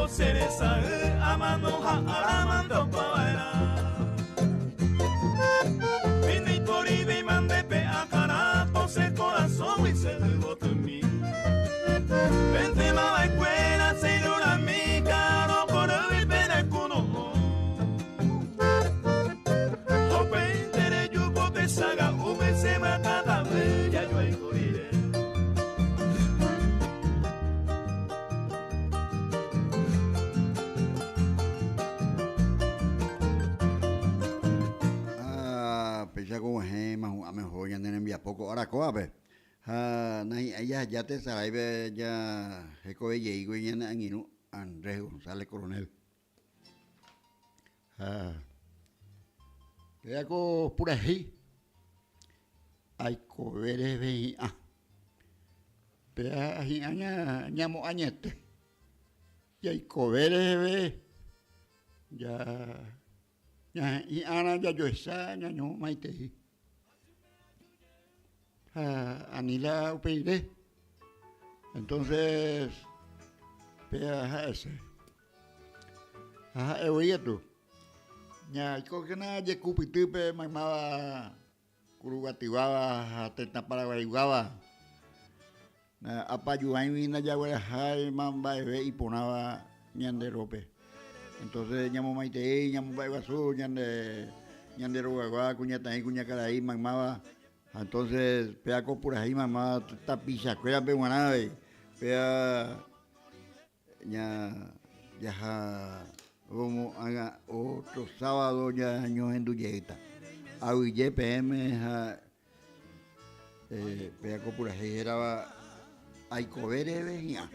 Cereza, amando, amando, paera. Vine y por ahí me mandé pe a cara, pose el corazón y se dejó en mí. Vente a la escuela, se dio una amiga, no por el pedacuno. O pentere yo bote saga, ube se mata, ya yo ahí moriré. Ya como es más a mejor ya no envía poco ahora coape ya te sabe ya eco de llego y ya en Andrés González Coronel ya co pura ahí hay coveres ve pero ahí añamo añete y hay coveres ve ya y ahora ya yo esa ya no maite anila upeide entonces pea ese oye tú ya que nada de cupitupe mamaba curugatiwaba atenta paraguayuaba apayuaina ya voy a mamba y ponaba ñanderope. Entonces ñamo maite, ñamo baibasu, ñande roguagua, cuñataí, cuñacaraí, mamaba. Entonces, pea por ahí, mamá, tapichacuera, peguanabe, pea, ya, como haga otro sábado, ya años en Duyeta. Aguille PM, pea por ahí, era, hay cobere, venía.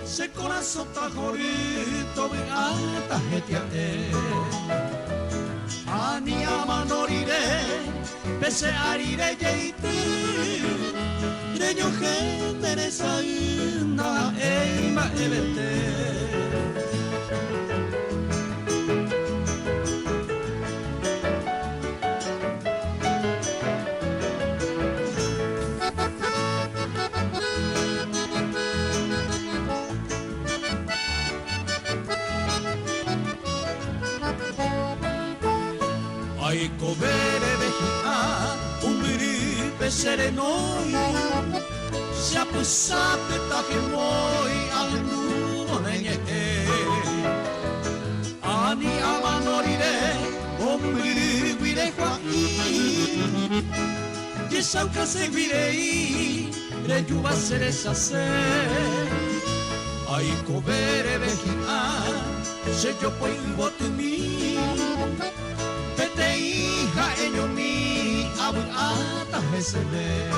Ese corazón está jodido, me ata jetiate. Ani amanorire, pese arire yeite. Reño gente saina, eima elete. Ay, covere vejía, un gripe serenoi, se apusate taje moi, al nudo neñete. Ani amanorire, un gripe juaí, y sauca se virei, rejuva cereza se. Ay, covere vejía, se yo poi voto mi. Hija, ellos mi abuela, me se ve.